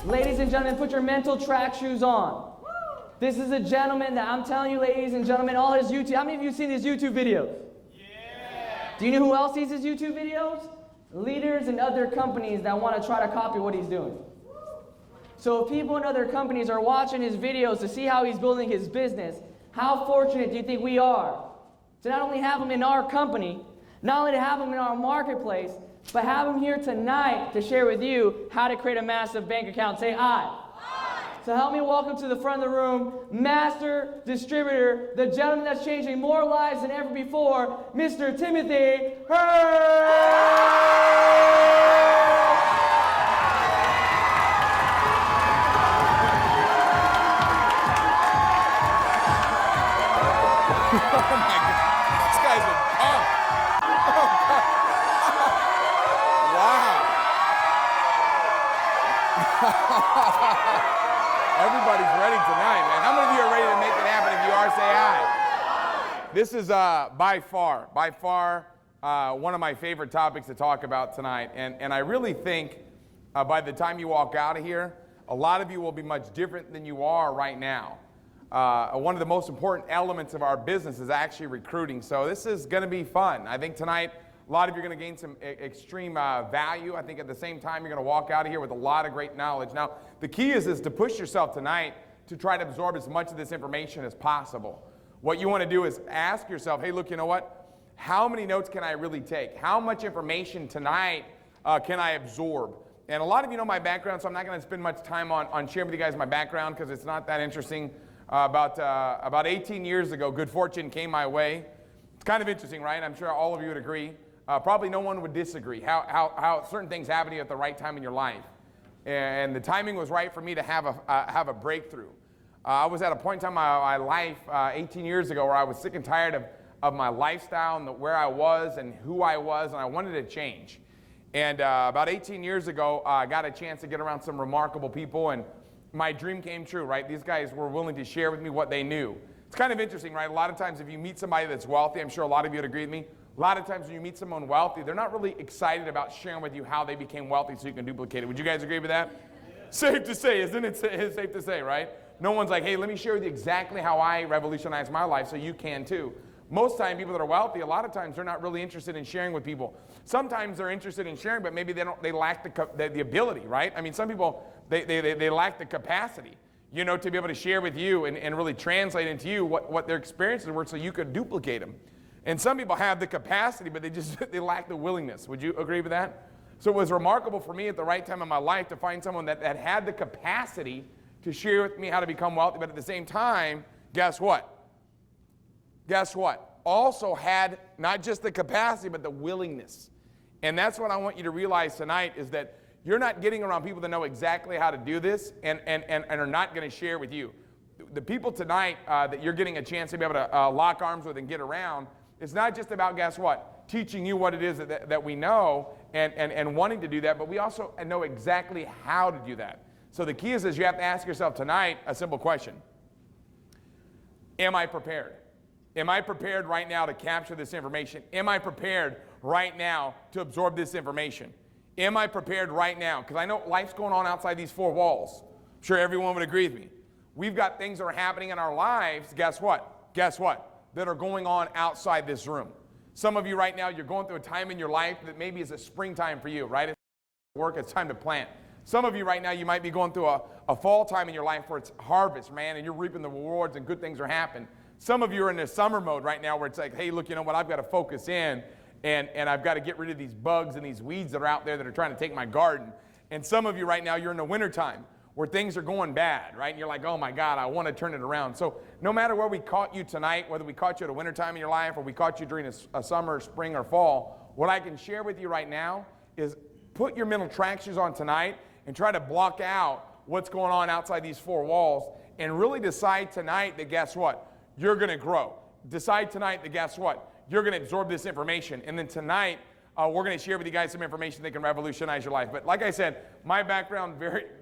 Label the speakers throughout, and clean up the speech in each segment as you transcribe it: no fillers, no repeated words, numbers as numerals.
Speaker 1: Ladies and gentlemen, put your mental track shoes on. This is a gentleman that I'm telling you, ladies and gentlemen, all his YouTube, how many of you have seen his YouTube videos? Yeah. Do you know who else sees his YouTube videos? Leaders in other companies that want to try to copy what he's doing. So if people in other companies are watching his videos to see how he's building his business, how fortunate do you think we are to not only have him in our company, not only to have him in our marketplace, but have him here tonight to share with you how to create a massive bank account. Say aye. So help me welcome to the front of the room, Master Distributor, the gentleman that's changing more lives than ever before, Mr. Timothy Herr.
Speaker 2: Oh my God, this guy's been pumped. Oh God. Wow. Everybody's ready tonight, man. How many of you are ready to make it happen? If you are, say aye. This is by far one of my favorite topics to talk about tonight. And I really think by the time you walk out of here, a lot of you will be much different than you are right now. One of the most important elements of our business is actually recruiting. So this is going to be fun. I think tonight, a lot of you are going to gain some extreme value. I think at the same time, you're going to walk out of here with a lot of great knowledge. Now, the key is to push yourself tonight to try to absorb as much of this information as possible. What you want to do is ask yourself, hey, look, you know what? How many notes can I really take? How much information tonight can I absorb? And a lot of you know my background, so I'm not going to spend much time on sharing with you guys my background because it's not that interesting. About 18 years ago, good fortune came my way. It's kind of interesting, right? I'm sure all of you would agree. Probably no one would disagree how certain things happen to you at the right time in your life. And the timing was right for me to have a breakthrough. I was at a point in time in my life 18 years ago where I was sick and tired of my lifestyle and where I was and who I was, and I wanted to change. And about 18 years ago, I got a chance to get around some remarkable people, and my dream came true, right? These guys were willing to share with me what they knew. It's kind of interesting, right? A lot of times if you meet somebody that's wealthy, I'm sure a lot of you would agree with me, a lot of times when you meet someone wealthy, they're not really excited about sharing with you how they became wealthy so you can duplicate it. Would you guys agree with that? Yeah. Safe to say, isn't it? It's safe to say, right? No one's like, hey, let me share with you exactly how I revolutionized my life so you can too. Most time, people that are wealthy, a lot of times they're not really interested in sharing with people. Sometimes they're interested in sharing, but maybe they lack the ability, right? I mean, some people, they lack the capacity, you know, to be able to share with you and really translate into you what their experiences were so you could duplicate them. And some people have the capacity, but they lack the willingness. Would you agree with that? So it was remarkable for me at the right time in my life to find someone that had the capacity to share with me how to become wealthy, but at the same time, guess what? Guess what? Also had not just the capacity, but the willingness. And that's what I want you to realize tonight is that you're not getting around people that know exactly how to do this and are not going to share with you. The people tonight that you're getting a chance to be able to lock arms with and get around, it's not just about, guess what, teaching you what it is that we know and wanting to do that, but we also know exactly how to do that. So the key is you have to ask yourself tonight a simple question. Am I prepared? Am I prepared right now to capture this information? Am I prepared right now to absorb this information? Am I prepared right now? Because I know life's going on outside these four walls. I'm sure everyone would agree with me. We've got things that are happening in our lives, guess what? Guess what? That are going on outside this room. Some of you right now, you're going through a time in your life that maybe is a springtime for you, right? It's work, it's time to plant. Some of you right now, you might be going through a fall time in your life where it's harvest, man, and you're reaping the rewards and good things are happening. Some of you are in a summer mode right now where it's like, hey, look, you know what, I've got to focus in and I've got to get rid of these bugs and these weeds that are out there that are trying to take my garden. And some of you right now, you're in the wintertime where things are going bad, right? And you're like, oh my God, I want to turn it around. So no matter where we caught you tonight, whether we caught you at a wintertime in your life or we caught you during a summer, spring, or fall, what I can share with you right now is put your mental track shoes on tonight and try to block out what's going on outside these four walls and really decide tonight that guess what? You're going to grow. Decide tonight that guess what? You're going to absorb this information. And then tonight, we're going to share with you guys some information that can revolutionize your life. But like I said, my background,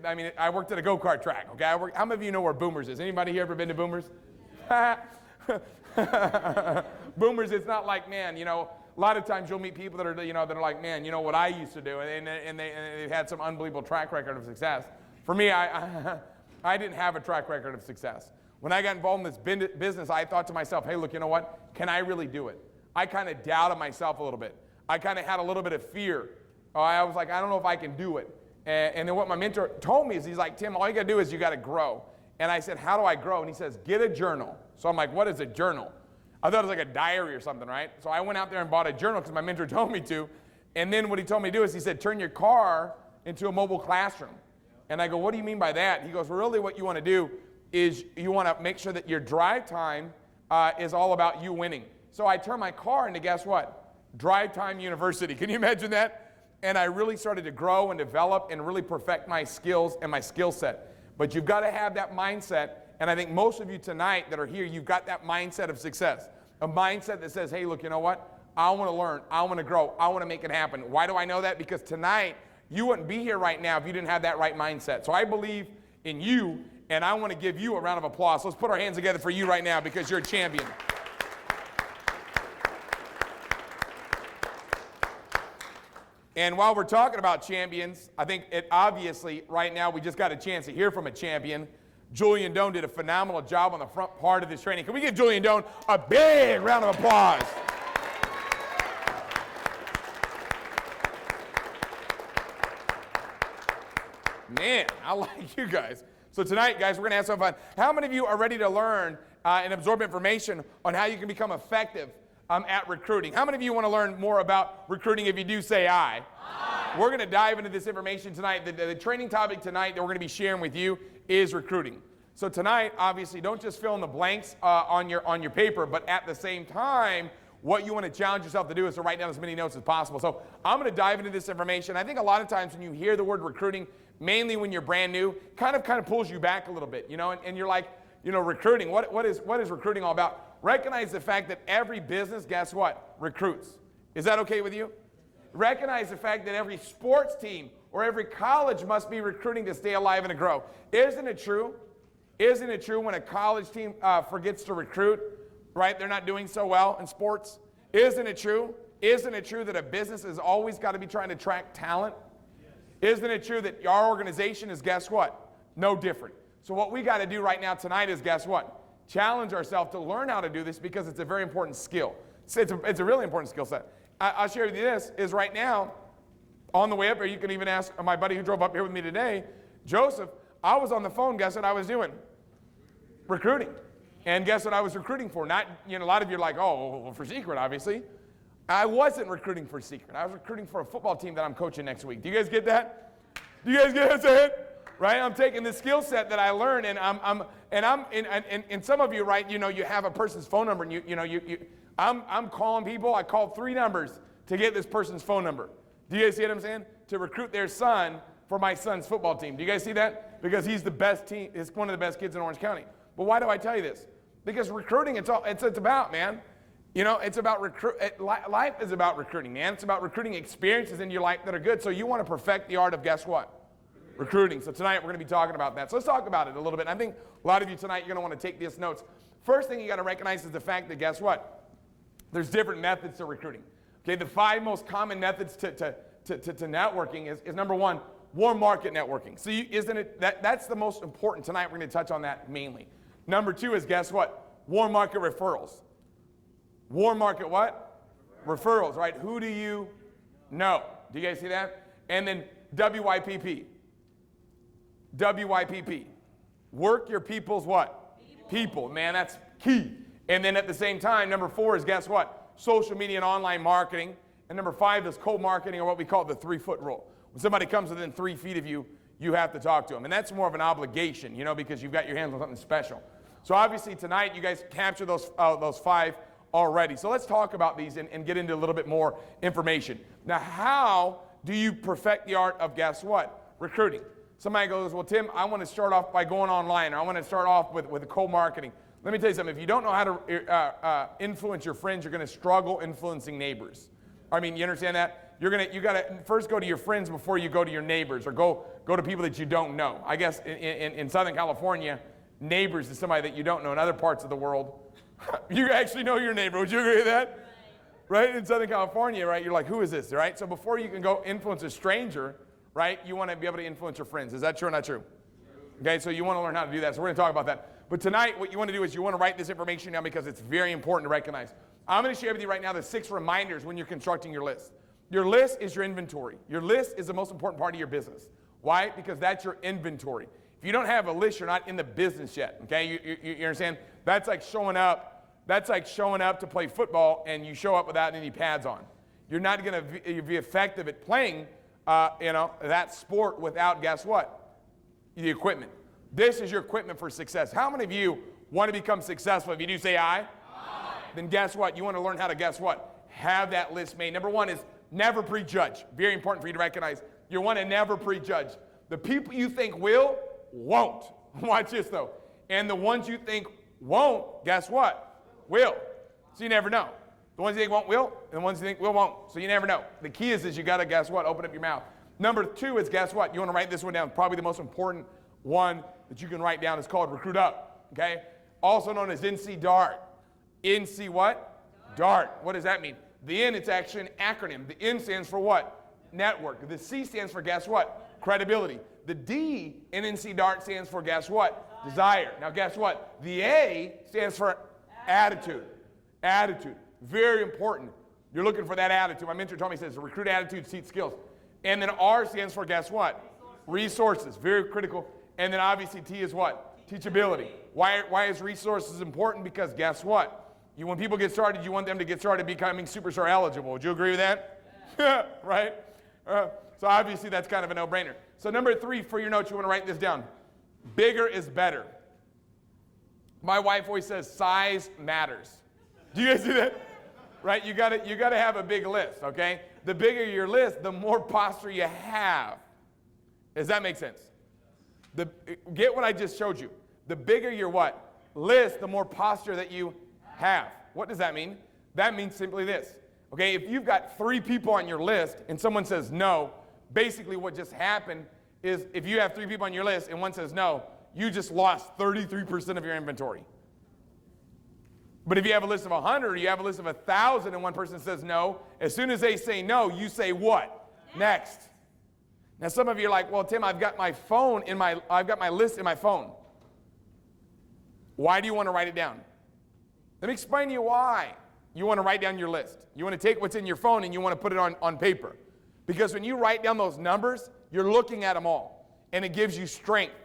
Speaker 2: I worked at a go-kart track, okay? How many of you know where Boomers is? Anybody here ever been to Boomers? Boomers, it's not like, man, you know, a lot of times you'll meet people that are, you know, that are like, man, you know what I used to do, and they've had some unbelievable track record of success. For me, I didn't have a track record of success. When I got involved in this business, I thought to myself, hey, look, you know what? Can I really do it? I kind of doubted myself a little bit. I kind of had a little bit of fear. I was like, I don't know if I can do it. And then what my mentor told me is, he's like, Tim, all you got to do is you got to grow. And I said, how do I grow? And he says, get a journal. So I'm like, what is a journal? I thought it was like a diary or something, right? So I went out there and bought a journal because my mentor told me to. And then what he told me to do is he said, turn your car into a mobile classroom. And I go, what do you mean by that? He goes, well, really what you want to do is you want to make sure that your drive time is all about you winning. So I turned my car into, guess what? Drive Time University. Can you imagine that? And I really started to grow and develop and really perfect my skills and my skill set. But you've got to have that mindset. And I think most of you tonight that are here, you've got that mindset of success. A mindset that says, hey, look, you know what? I want to learn. I want to grow. I want to make it happen. Why do I know that? Because tonight, you wouldn't be here right now if you didn't have that right mindset. So I believe in you, and I want to give you a round of applause. Let's put our hands together for you right now because you're a champion. And while we're talking about champions, I think it obviously right now we just got a chance to hear from a champion. Julian Doan did a phenomenal job on the front part of this training. Can we give Julian Doan a big round of applause? Man, I like you guys. So tonight, guys, we're going to have some fun. How many of you are ready to learn and absorb information on how you can become effective at recruiting? How many of you want to learn more about recruiting? If you do, say aye. Aye. We're going to dive into this information tonight. The training topic tonight that we're going to be sharing with you is recruiting. So tonight, obviously, don't just fill in the blanks on your paper, but at the same time, what you want to challenge yourself to do is to write down as many notes as possible. So I'm going to dive into this information. I think a lot of times when you hear the word recruiting, mainly when you're brand new, kind of pulls you back a little bit, you know, and you're like, you know, recruiting, what is recruiting all about? Recognize the fact that every business, guess what, recruits. Is that okay with you? Recognize the fact that every sports team or every college must be recruiting to stay alive and to grow. Isn't it true? Isn't it true when a college team forgets to recruit, right? They're not doing so well in sports. Isn't it true? Isn't it true that a business has always got to be trying to attract talent? Isn't it true that our organization is, guess what? No different. So what we got to do right now tonight is, guess what? Challenge ourselves to learn how to do this because it's a very important skill. It's a really important skill set. I'll share with you this, is right now, on the way up here, you can even ask my buddy who drove up here with me today, Joseph, I was on the phone, guess what I was doing? Recruiting. And guess what I was recruiting for? Not, you know, a lot of you are like, oh, well, for Seacret, obviously. I wasn't recruiting for Seacret. I was recruiting for a football team that I'm coaching next week. Do you guys get that? Do you guys get that? Say it? Right? I'm taking the skill set that I learned, and and some of you, right? You know, you have a person's phone number, and I'm calling people. I called 3 numbers to get this person's phone number. Do you guys see what I'm saying? To recruit their son for my son's football team. Do you guys see that? Because he's the best team. He's one of the best kids in Orange County. But why do I tell you this? Because recruiting, it's about, man. You know, it's about life is about recruiting, man. It's about recruiting experiences in your life that are good. So you want to perfect the art of, guess what? Recruiting. So tonight we're going to be talking about that. So let's talk about it a little bit. I think a lot of you tonight, you're going to want to take these notes. First thing you got to recognize is the fact that, guess what? There's different methods to recruiting. Okay, the 5 most common methods to networking is number 1, warm market networking. So isn't it that's the most important tonight? We're going to touch on that mainly. Number 2 is, guess what? Warm market referrals. Warm market what? Referrals, right? Who do you know? Do you guys see that? And then WYPP. WYPP. Work your people's what? People. Man, that's key. And then at the same time, number 4 is, guess what? Social media and online marketing. And number 5 is co-marketing, or what we call the 3-foot rule. When somebody comes within 3 feet of you, you have to talk to them. And that's more of an obligation, you know, because you've got your hands on something special. So obviously tonight, you guys capture those 5 already. So let's talk about these and get into a little bit more information. Now, how do you perfect the art of, guess what? Recruiting. Somebody goes, well, Tim, I want to start off by going online, or I want to start off with co-marketing. Let me tell you something. If you don't know how to influence your friends, you're going to struggle influencing neighbors. I mean, you understand that? You got to first go to your friends before you go to your neighbors, or go to people that you don't know. I guess in Southern California, neighbors is somebody that you don't know. In other parts of the world, you actually know your neighbor. Would you agree with that? Right? In Southern California, right? You're like, who is this? Right? So before you can go influence a stranger, right, you want to be able to influence your friends. Is that true or not true? Okay, so you want to learn how to do that. So we're going to talk about that. But tonight, what you want to do is you want to write this information down because it's very important to recognize. I'm going to share with you right now the 6 reminders when you're constructing your list. Your list is your inventory. Your list is the most important part of your business. Why? Because that's your inventory. If you don't have a list, you're not in the business yet. Okay, you understand? That's like showing up. That's like showing up to play football and you show up without any pads on. You're not going to be effective at playing, that sport without, guess what? The equipment. This is your equipment for success. How many of you want to become successful? If you do, say aye. Then guess what? You want to learn how to, guess what? Have that list made. Number 1 is never prejudge. Very important for you to recognize. You want to never prejudge. The people you think will, won't. Watch this, though. And the ones you think won't, guess what? Will. So you never know. The ones you think won't, will. And the ones you think will, won't. So you never know. The key is you got to, guess what? Open up your mouth. Number 2 is, guess what? You want to write this one down. Probably the most important one that you can write down is called Recruit Up. Okay? Also known as NC Dart. NC what? Dart. What does that mean? The N, it's actually an acronym. The N stands for what? Network. The C stands for, guess what? Credibility. The D in NC Dart stands for, guess what? Desire. Now, guess what? The A stands for attitude. Attitude. Very important. You're looking for that attitude. My mentor told me, he says, recruit attitude, seat skills. And then R stands for, guess what? Resources. Very critical. And then obviously T is what? Teachability. Why is resources important? Because guess what? When people get started, you want them to get started becoming superstar eligible. Would you agree with that? Yeah. Right? So obviously that's kind of a no-brainer. So number 3 for your notes, you want to write this down. Bigger is better. My wife always says size matters. Do you guys see that? Right? You got to have a big list, okay? The bigger your list, the more posture you have. Does that make sense? Get what I just showed you. The bigger your what? List, the more posture that you have. What does that mean? That means simply this. Okay, if you've got 3 people on your list and someone says no, basically what just happened is if you have 3 people on your list and one says no, you just lost 33% of your inventory. But if you have a list of 100 or you have a list of 1,000 and one person says no, as soon as they say no, you say what? Next. Now some of you are like, well, Tim, I've got my list in my phone. Why do you want to write it down? Let me explain to you why you want to write down your list. You want to take what's in your phone and you want to put it on paper. Because when you write down those numbers, you're looking at them all. And it gives you strength.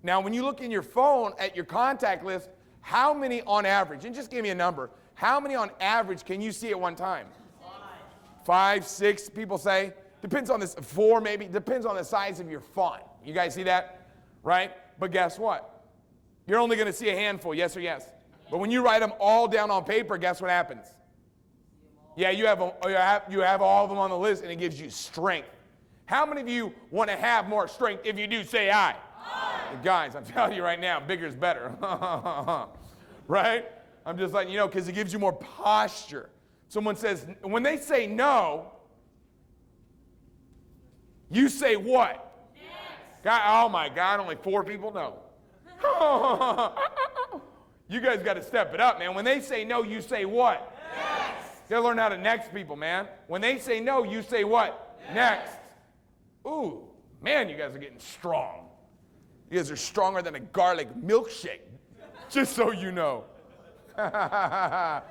Speaker 2: Now, when you look in your phone at your contact list, how many on average, and just give me a number, how many on average can you see at one time? 5, 6, people say. Depends on this, 4 maybe. Depends on the size of your font. You guys see that? Right? But guess what? You're only going to see a handful, yes or yes? But when you write them all down on paper, guess what happens? Yeah, you have all of them on the list, and it gives you strength. How many of you want to have more strength? If you do, say aye. Aye. Guys, I'm telling you right now, bigger is better. Right? I'm just letting you know because it gives you more posture. Someone says, when they say no, you say what? Next. God, oh my God, only 4 people? No. You guys got to step it up, man. When they say no, you say what? Next. You got to learn how to next people, man. When they say no, you say what? Next. Ooh, man, you guys are getting strong. You guys are stronger than a garlic milkshake, just so you know. That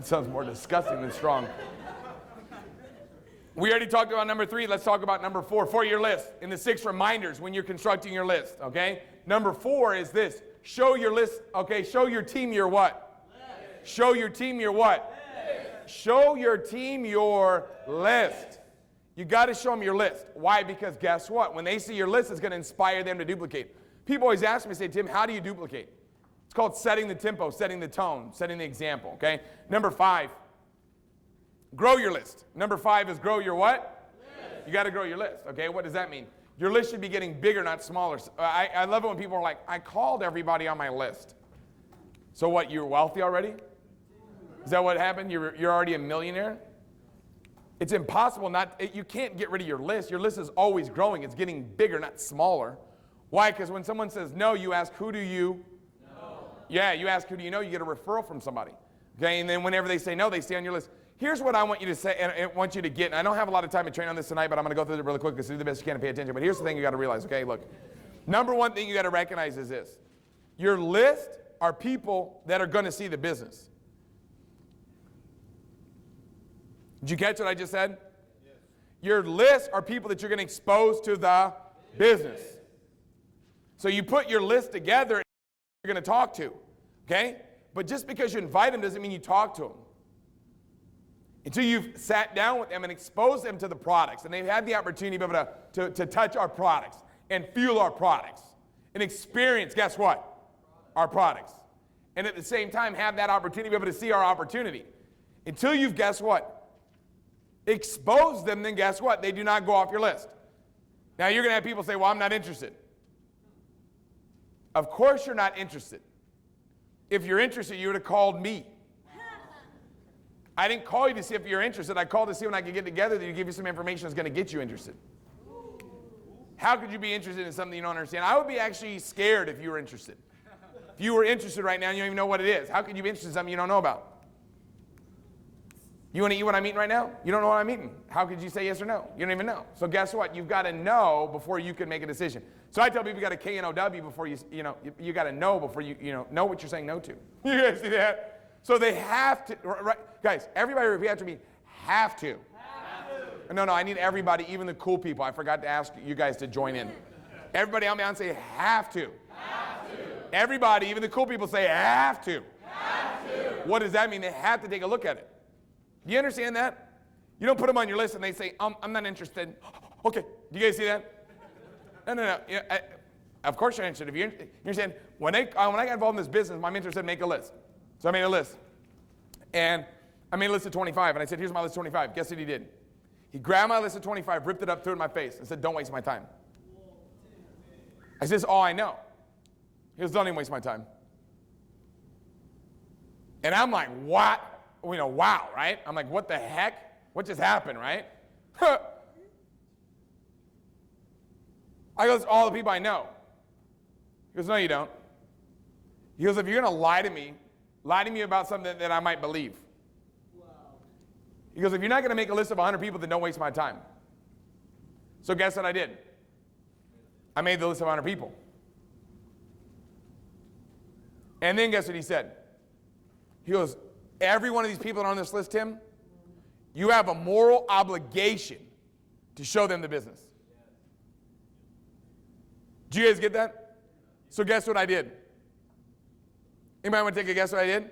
Speaker 2: sounds more disgusting than strong. We already talked about number 3. Let's talk about number 4 for your list. In the 6 reminders when you're constructing your list, okay? Number 4 is this. Show your list, okay? Show your team your what? List. Show your team your what? List. Show your team your list. You got to show them your list. Why? Because guess what? When they see your list, it's going to inspire them to duplicate. People always ask me, say, Tim, how do you duplicate? It's called setting the tempo, setting the tone, setting the example, okay? Number 5, grow your list. Number 5 is grow your what? List. You got to grow your list, okay? What does that mean? Your list should be getting bigger, not smaller. I love it when people are like, I called everybody on my list. So what, you're wealthy already? Is that what happened? You're already a millionaire? It's impossible you can't get rid of your list. Your list is always growing. It's getting bigger, not smaller. Why? Because when someone says no, you ask, who do you know? Yeah, you ask, who do you know? You get a referral from somebody. Okay, and then whenever they say no, they stay on your list. here's what I want you to say, and I want you to get, and I don't have a lot of time to train on this tonight, but I'm going to go through it really quickly, so do the best you can and pay attention. But here's the thing you got to realize, okay? Look, number one thing you got to recognize is this. Your list are people that are going to see the business. Did you catch what I just said? Yes. Your list are people that you're going to expose to the business. So you put your list together, you're going to talk to, okay? But just because you invite them doesn't mean you talk to them. Until you've sat down with them and exposed them to the products, and they've had the opportunity to be able to touch our products and feel our products and experience, guess what? Our products. And at the same time have that opportunity to be able to see our opportunity. Until you've, guess what? Exposed them, then guess what? They do not go off your list. Now you're going to have people say, well, I'm not interested. Of course you're not interested. If you're interested, you would have called me. I didn't call you to see if you're interested. I called to see when I could get together to give you some information that's going to get you interested. How could you be interested in something you don't understand? I would be actually scared if you were interested. If you were interested right now and you don't even know what it is, how could you be interested in something you don't know about? You want to eat what I'm eating right now? You don't know what I'm eating. How could you say yes or no? You don't even know. So guess what? You've got to know before you can make a decision. So I tell people you got to K-N-O-W before you got to know before you know what you're saying no to. You guys see that? So they have to, right? Guys, everybody repeat after me, have to. No, I need everybody, even the cool people. I forgot to ask you guys to join in. Everybody on me on say have to. Have to. Everybody, even the cool people say have to. Have to. What does that mean? They have to take a look at it. Do you understand that? You don't put them on your list and they say, I'm not interested. Okay, do you guys see that? No. Of course you're interested. If you're saying, when I got involved in this business, I'm interested, make a list. So I made a list. And I made a list of 25. And I said, here's my list of 25. Guess what he did? He grabbed my list of 25, ripped it up, threw it in my face, and said, don't waste my time. I said, this is all I know. He goes, don't even waste my time. And I'm like, what? Wow, right? I'm like, what the heck? What just happened, right? I goes, all the people I know. He goes, no, you don't. He goes, if you're going to lie to me about something that I might believe. Wow. He goes, if you're not going to make a list of 100 people, then don't waste my time. So guess what I did? I made the list of 100 people. And then guess what he said? He goes, every one of these people that are on this list, Tim, you have a moral obligation to show them the business. Do you guys get that? So guess what I did? Anybody want to take a guess what I did?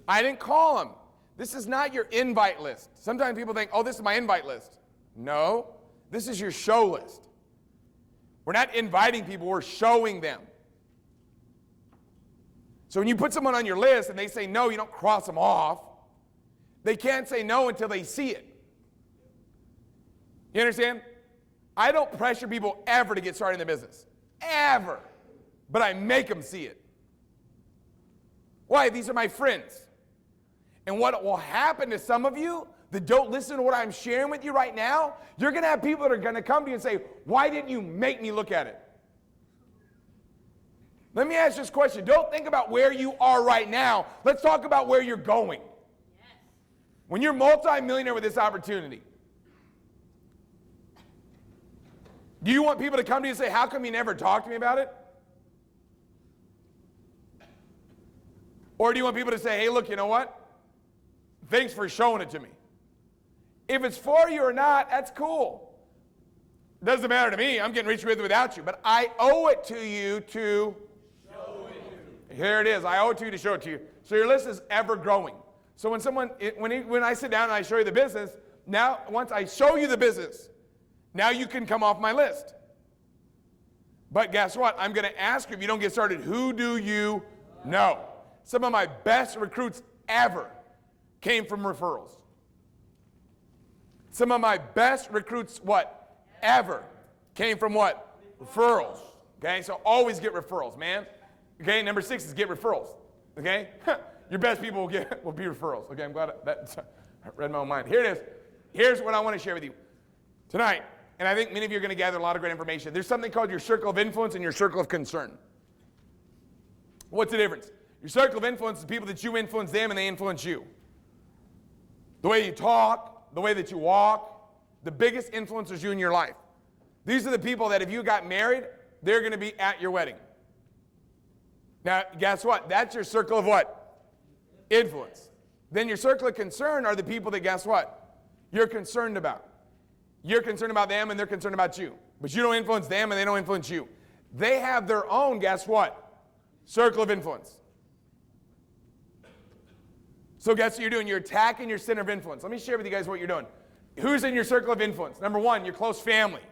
Speaker 2: I didn't call them. This is not your invite list. Sometimes people think, oh, this is my invite list. No, this is your show list. We're not inviting people, we're showing them. So when you put someone on your list and they say no, you don't cross them off. They can't say no until they see it. You understand? I don't pressure people ever to get started in the business. Ever. But I make them see it. Why? These are my friends. And what will happen to some of you that don't listen to what I'm sharing with you right now, you're going to have people that are going to come to you and say, why didn't you make me look at it? Let me ask this question. Don't think about where you are right now. Let's talk about where you're going. Yes. When you're multi-millionaire with this opportunity, do you want people to come to you and say, how come you never talked to me about it? Or do you want people to say, hey, look, you know what? Thanks for showing it to me. If it's for you or not, that's cool. Doesn't matter to me. I'm getting rich with without you. But I owe it to you to show it. Here it is. I owe it to you to show it to you. So your list is ever growing. So when I sit down and I show you the business, now once I show you the business, now you can come off my list. But guess what? I'm going to ask you, if you don't get started, who do you know? Some of my best recruits ever came from referrals. Some of my best recruits, ever came from what? Referrals. Okay, so always get referrals, man. Okay, number 6 is get referrals. Okay, your best people will be referrals. Okay, I'm glad that I read my own mind. Here it is. Here's what I want to share with you tonight. And I think many of you are going to gather a lot of great information. There's something called your circle of influence and your circle of concern. What's the difference? Your circle of influence is people that you influence them and they influence you. the way you talk, the way that you walk, the biggest influencers you in your life. These are the people that if you got married, they're going to be at your wedding. Now, guess what? That's your circle of what? Influence. Then your circle of concern are the people that, guess what? You're concerned about. You're concerned about them and they're concerned about you. But you don't influence them and they don't influence you. They have their own, guess what? Circle of influence. So guess what you're doing? You're attacking your center of influence. Let me share with you guys what you're doing. Who's in your circle of influence? Number one, your close family.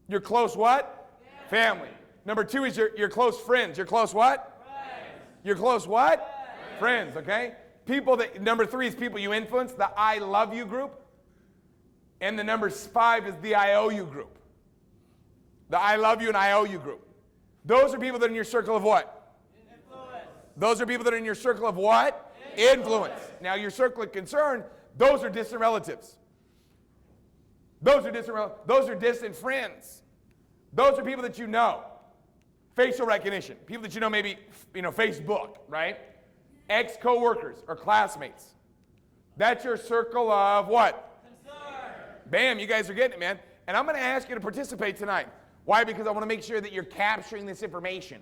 Speaker 2: Your close what? Family. Number two is your close friends. Your close what? Friends. Your close what? Friends, okay? People that, number three is people you influence, the I love you group. And the number 5 is the I owe you group. The I love you and I owe you group. Those are people that are in your circle of what? Influence. Those are people that are in your circle of what? Influence. Now your circle of concern, those are distant relatives. Those are distant friends. Those are people that you know. Facial recognition. People that you know, maybe, Facebook, right? Ex-coworkers or classmates. That's your circle of what? Concern. Bam, you guys are getting it, man. And I'm going to ask you to participate tonight. Why? Because I want to make sure that you're capturing this information.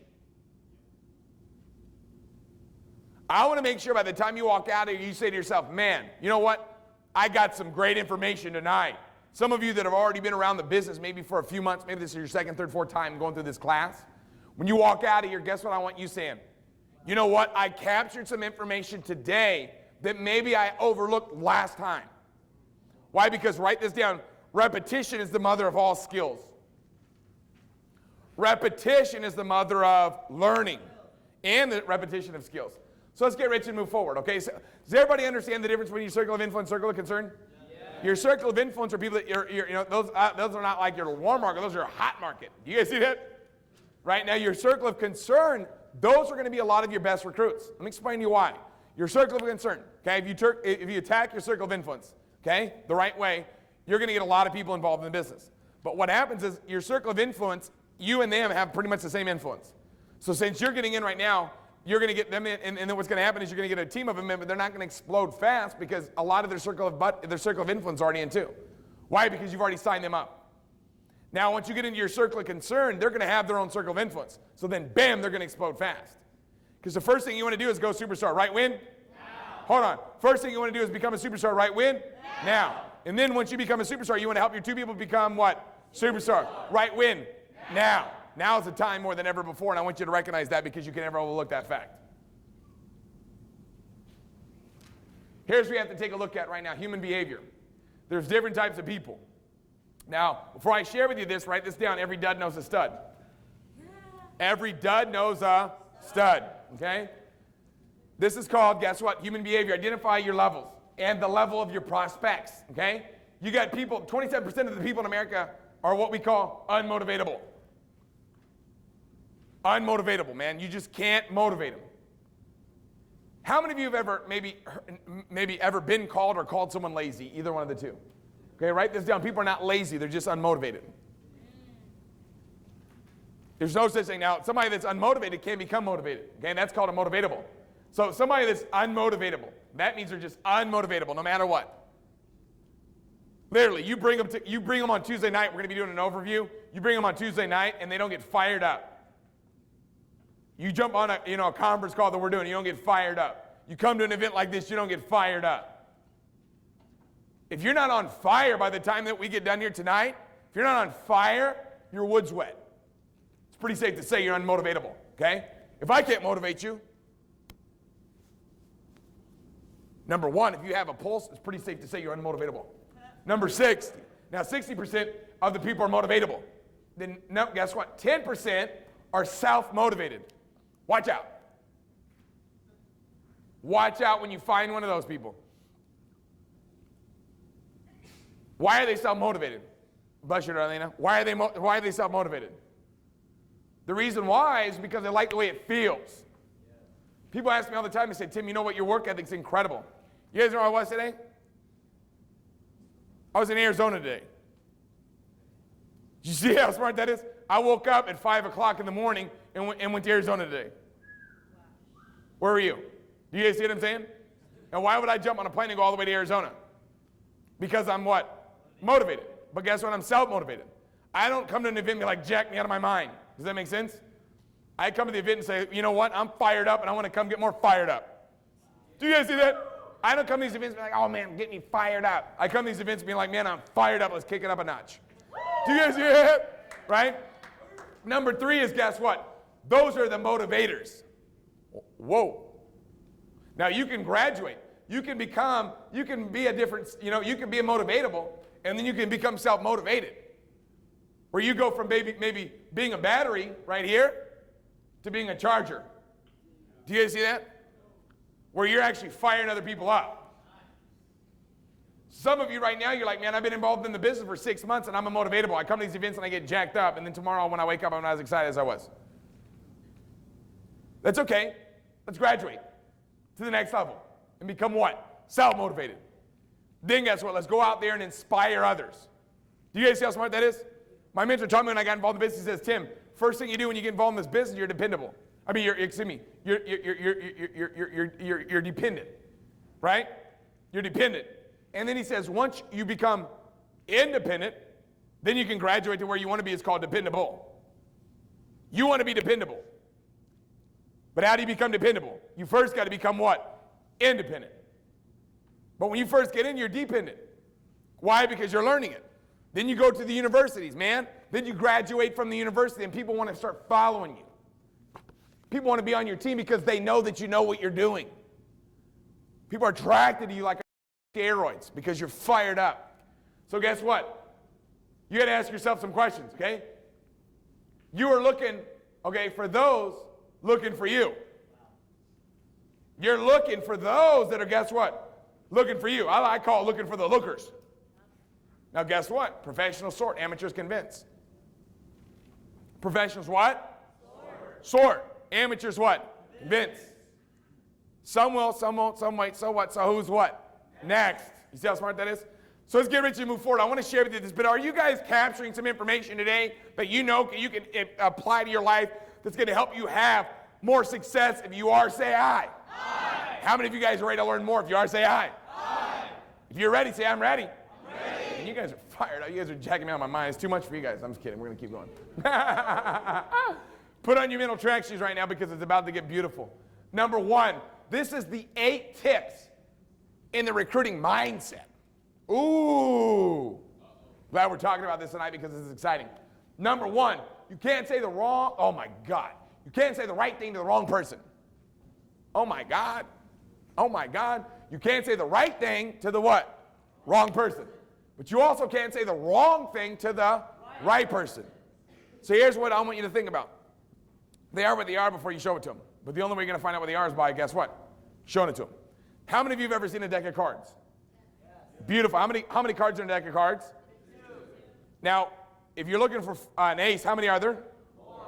Speaker 2: I want to make sure by the time you walk out of here, you say to yourself, man, you know what? I got some great information tonight. Some of you that have already been around the business maybe for a few months, maybe this is your second, third, fourth time going through this class. When you walk out of here, guess what I want you saying? You know what? I captured some information today that maybe I overlooked last time. Why? Because write this down. Repetition is the mother of all skills. Repetition is the mother of learning and the repetition of skills. So let's get rich and move forward, okay? So, does everybody understand the difference between your circle of influence, circle of concern? Yeah. Your circle of influence are people that those are not like your warm market, those are your hot market. Do you guys see that? Right now, your circle of concern, those are going to be a lot of your best recruits. Let me explain to you why. Your circle of concern, okay? If you attack your circle of influence, okay, the right way, you're going to get a lot of people involved in the business. But what happens is your circle of influence, you and them have pretty much the same influence. So since you're getting in right now, you're going to get them in, and then what's going to happen is you're going to get a team of them in, but they're not going to explode fast because a lot of their circle of influence is already in too. Why? Because you've already signed them up. Now, once you get into your circle of concern, they're going to have their own circle of influence. So then, bam, they're going to explode fast. Because the first thing you want to do is go superstar. Right win? Now. Hold on. First thing you want to do is become a superstar. Right win? Now. And then once you become a superstar, you want to help your two people become what? Superstar. Right win? Now. Now is the time more than ever before, and I want you to recognize that because you can never overlook that fact. Here's what we have to take a look at right now, human behavior. There's different types of people. Now, before I share with you this, write this down. Every dud knows a stud. Every dud knows a stud, okay? This is called, guess what? Human behavior. Identify your levels and the level of your prospects, okay? You got people, 27% of the people in America are what we call unmotivatable. Unmotivatable, man. You just can't motivate them. How many of you have ever maybe ever been called or called someone lazy? Either one of the two. Okay, write this down. People are not lazy. They're just unmotivated. There's no such thing. Now, somebody that's unmotivated can become motivated. Okay, that's called a motivatable. So somebody that's unmotivatable, that means they're just unmotivatable no matter what. Literally, you bring them on Tuesday night. We're going to be doing an overview. You bring them on Tuesday night, and they don't get fired up. You jump on a conference call that we're doing, you don't get fired up. You come to an event like this, you don't get fired up. If you're not on fire by the time that we get done here tonight, if you're not on fire, your wood's wet. It's pretty safe to say you're unmotivatable, okay? If I can't motivate you, number one, if you have a pulse, it's pretty safe to say you're unmotivatable. Number 60. Now 60% of the people are motivatable. Then guess what? 10% are self-motivated. Watch out. Watch out when you find one of those people. Why are they self-motivated? Bless you, Darlena. Why are they self-motivated? The reason why is because they like the way it feels. People ask me all the time, they say, Tim, you know what, your work ethic's incredible. You guys know where I was today? I was in Arizona today. Did you see how smart that is? I woke up at 5 o'clock in the morning and went to Arizona today. Where were you? Do you guys see what I'm saying? And why would I jump on a plane and go all the way to Arizona? Because I'm what? Motivated. But guess what? I'm self-motivated. I don't come to an event and be like, jack me out of my mind. Does that make sense? I come to the event and say, you know what? I'm fired up and I want to come get more fired up. Do you guys see that? I don't come to these events and be like, oh man, get me fired up. I come to these events being like, man, I'm fired up. Let's kick it up a notch. Do you guys see that? Right? Number 3 is, guess what? Those are the motivators. Whoa. Now you can graduate. You can be a different, you can be a motivatable, and then you can become self-motivated. Where you go from maybe being a battery right here to being a charger. Do you guys see that? Where you're actually firing other people up. Some of you right now, you're like, man, I've been involved in the business for 6 months and I'm a motivatable. I come to these events and I get jacked up, and then tomorrow when I wake up, I'm not as excited as I was. That's okay. Let's graduate to the next level and become what? Self-motivated. Then guess what? Let's go out there and inspire others. Do you guys see how smart that is? My mentor told me when I got involved in business, he says, Tim, first thing you do when you get involved in this business, you're dependable. You're dependent, right? You're dependent. And then he says, once you become independent, then you can graduate to where you want to be. It's called dependable. You want to be dependable. But how do you become dependable? You first got to become what? Independent. But when you first get in, you're dependent. Why? Because you're learning it. Then you go to the universities, man. Then you graduate from the university and people want to start following you. People want to be on your team because they know that you know what you're doing. People are attracted to you like steroids because you're fired up. So guess what? You got to ask yourself some questions, okay? You are looking, okay, for those looking for you. You're looking for those that are, guess what? Looking for you. I call it looking for the lookers. Now guess what? Professionals sort, amateurs convince. Professionals what? Sort. Amateurs what? Convince. Some will, some won't, some wait, so what? So who's what? Next. You see how smart that is? So let's get ready to move forward. I want to share with you this, but are you guys capturing some information today that you know you can apply to your life that's going to help you have more success? If you are, say aye. Aye. How many of you guys are ready to learn more? If you are, say aye. Aye. If you're ready, say I'm ready. I'm ready. And you guys are fired. You guys are jacking me out of my mind. It's too much for you guys. I'm just kidding. We're going to keep going. Put on your mental track shoes right now because it's about to get beautiful. Number 1, this is the 8 tips in the recruiting mindset. Ooh. Glad we're talking about this tonight because this is exciting. Number 1, you can't say the wrong, oh my God. You can't say the right thing to the wrong person. Oh my God. Oh my God. You can't say the right thing to the what? Wrong person. But you also can't say the wrong thing to the right person. So here's what I want you to think about. They are what they are before you show it to them. But the only way you're going to find out what they are is by, guess what? Showing it to them. How many of you have ever seen a deck of cards? Beautiful. How many cards are in a deck of cards? 2. Now, if you're looking for an ace, how many are there? 4.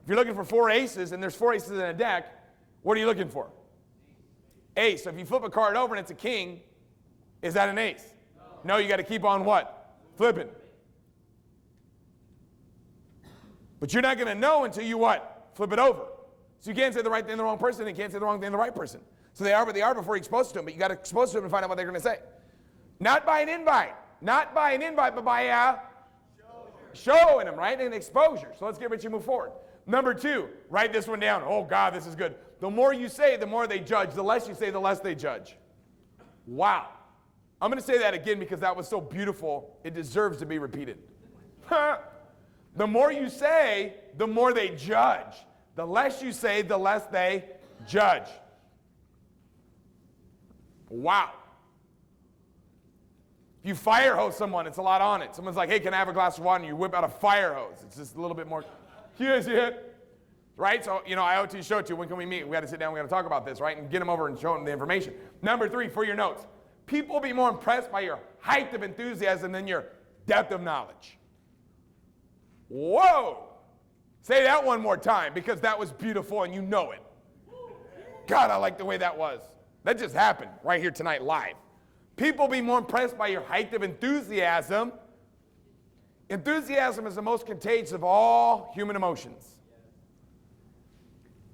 Speaker 2: If you're looking for 4 aces, and there's 4 aces in a deck, what are you looking for? Ace. So if you flip a card over and it's a king, is that an ace? No, you got to keep on what? Flipping. But you're not going to know until you what? Flip it over. So you can't say the right thing to the wrong person, and you can't say the wrong thing to the right person. So they are what they are before you expose it to them, but you got to expose it to them and find out what they're going to say. Not by an invite. Not by an invite, but by a showing them, right? An exposure. So let's get ready to move forward. Number 2, write this one down. Oh, God, this is good. The more you say, the more they judge. The less you say, the less they judge. Wow. I'm going to say that again because that was so beautiful. It deserves to be repeated. The more you say, the more they judge. The less you say, the less they judge. Wow. If you fire hose someone, it's a lot on it. Someone's like, hey, can I have a glass of water? And you whip out a fire hose. It's just a little bit more. Here's it. Right? So, I owe it to you, show it to you. When can we meet? We got to sit down. We got to talk about this, right? And get them over and show them the information. Number 3, for your notes. People will be more impressed by your height of enthusiasm than your depth of knowledge. Whoa. Say that one more time because that was beautiful and you know it. God, I like the way that was. That just happened right here tonight live. People will be more impressed by your height of enthusiasm. Enthusiasm is the most contagious of all human emotions.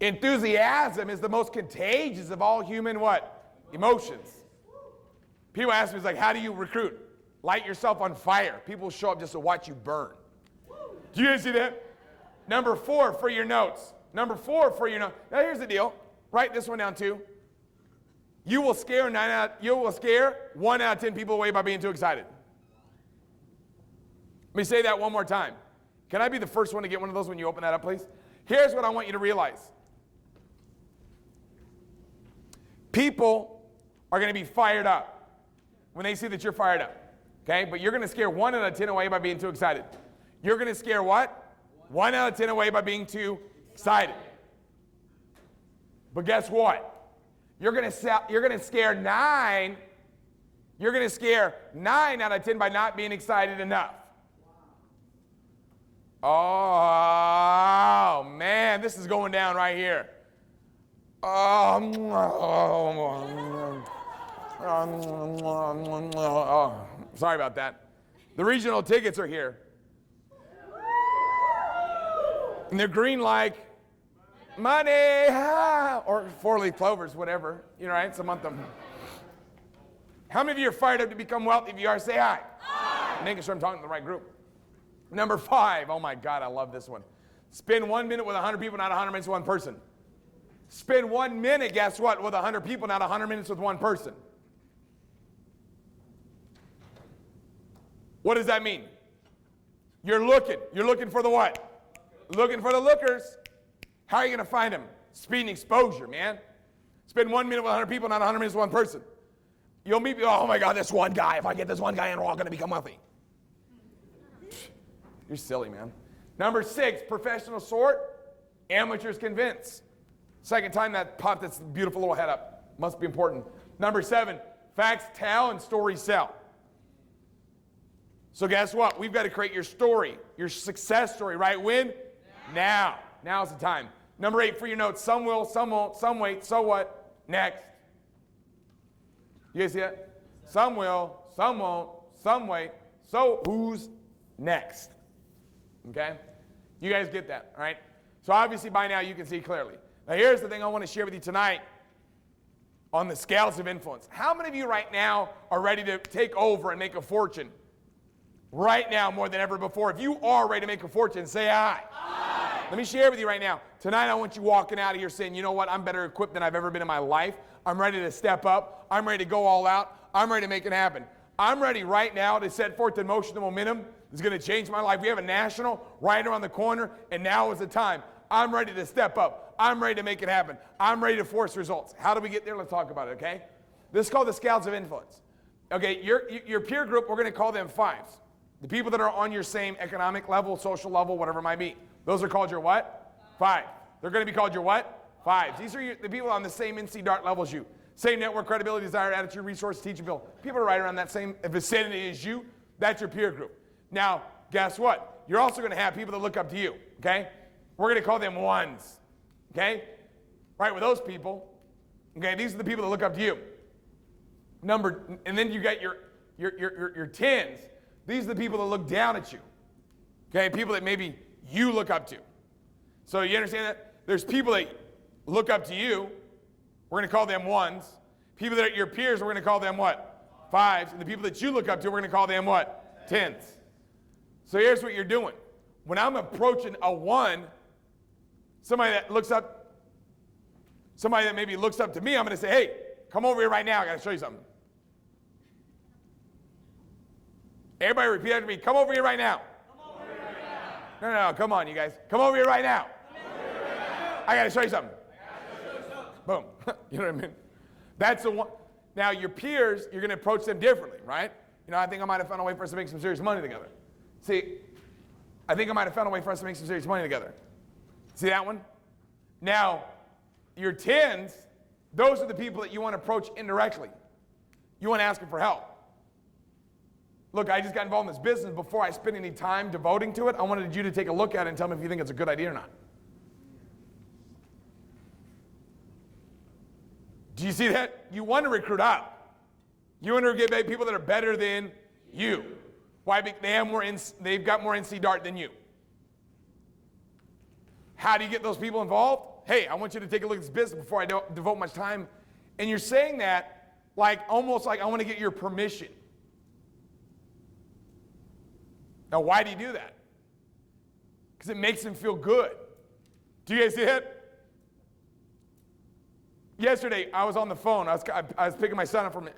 Speaker 2: Enthusiasm is the most contagious of all human what? Emotions. People ask me, it's like, how do you recruit? Light yourself on fire. People show up just to watch you burn. Do you guys see that? Number 4 for your notes. Number 4 for your notes. Now here's the deal. Write this one down too. You will scare 1 out of 10 people away by being too excited. Let me say that one more time. Can I be the first one to get one of those when you open that up, please? Here's what I want you to realize. People are going to be fired up when they see that you're fired up. Okay? But you're going to scare 1 out of 10 away by being too excited. You're going to scare what? 1 out of 10 away by being too excited. But guess what? You're going to scare 9. You're going to scare 9 out of 10 by not being excited enough. Oh, man, this is going down right here. Sorry about that. The regional tickets are here. And they're green like money, or 4-leaf clovers, whatever. You know, right? Some of them. How many of you are fired up to become wealthy? If you are, say aye. Aye. Making sure I'm talking to the right group. Number 5. Oh my God, I love this one. Spend 1 minute with 100 people, not 100 minutes with one person. Spend 1 minute, guess what, with 100 people, not 100 minutes with one person. What does that mean? You're looking for the what? Looking for the lookers. How are you going to find them? Speed and exposure, man. Spend 1 minute with 100 people, not 100 minutes with one person. You'll meet people, oh my God, this one guy. If I get this one guy in, we're all going to become wealthy. You're silly, man. Number 6, professional sort, amateurs convince. Second time that popped this beautiful little head up. Must be important. Number 7, facts tell and stories sell. So guess what? We've got to create your story, your success story, right? When? Now. Now's the time. Number 8 for your notes. Some will, some won't, some wait. So what? Next. You guys see it? Some will, some won't, some wait. So who's next? Okay? You guys get that, all right? So obviously by now you can see clearly. Now here's the thing I want to share with you tonight on the scales of influence. How many of you right now are ready to take over and make a fortune? Right now more than ever before. If you are ready to make a fortune, say aye. Aye. Let me share with you right now. Tonight I want you walking out of here saying, you know what, I'm better equipped than I've ever been in my life. I'm ready to step up. I'm ready to go all out. I'm ready to make it happen. I'm ready right now to set forth in motion the momentum that's going to change my life. We have a national right around the corner, and now is the time. I'm ready to step up. I'm ready to make it happen. I'm ready to force results. How do we get there? Let's talk about it, okay? This is called the scales of influence. Okay, your peer group, we're going to call them 5s. The people that are on your same economic level, social level, whatever it might be. Those are called your what? 5. They're going to be called your what? 5s. These are the people on the same NC Dart level as you. Same network, credibility, desire, attitude, resource, teachability. People are right around that same vicinity as you. That's your peer group. Now, guess what? You're also going to have people that look up to you, okay? We're going to call them 1s, okay? Right, with those people, okay, these are the people that look up to you. And then you got your 10s. These are the people that look down at you, okay? People that maybe you look up to. So you understand that? There's people that look up to you. We're going to call them 1s. People that are your peers, we're going to call them what? 5s. And the people that you look up to, we're going to call them what? 10s. So here's what you're doing. When I'm approaching a 1, somebody that maybe looks up to me, I'm going to say, hey, come over here right now. I got to show you something. Everybody repeat after me. Come over here right now. Come over here right now. No, come on, you guys. Come over here right now. Come over here right now. I got to show you something. Boom. You know what I mean? That's the one. Now, your peers, you're going to approach them differently, right? You know, I think I might have found a way for us to make some serious money together. See, I think I might have found a way for us to make some serious money together. See that one? Now, your 10s, those are the people that you want to approach indirectly. You want to ask them for help. Look, I just got involved in this business. Before I spend any time devoting to it, I wanted you to take a look at it and tell me if you think it's a good idea or not. Do you see that? You want to recruit up. You want to get people that are better than you. Why? They've got more NC Dart than you. How do you get those people involved? Hey, I want you to take a look at this business before I devote much time. And you're saying that almost like I want to get your permission. Now, why do you do that? Because it makes him feel good. Do you guys see it? Yesterday, I was on the phone. I was picking my son up from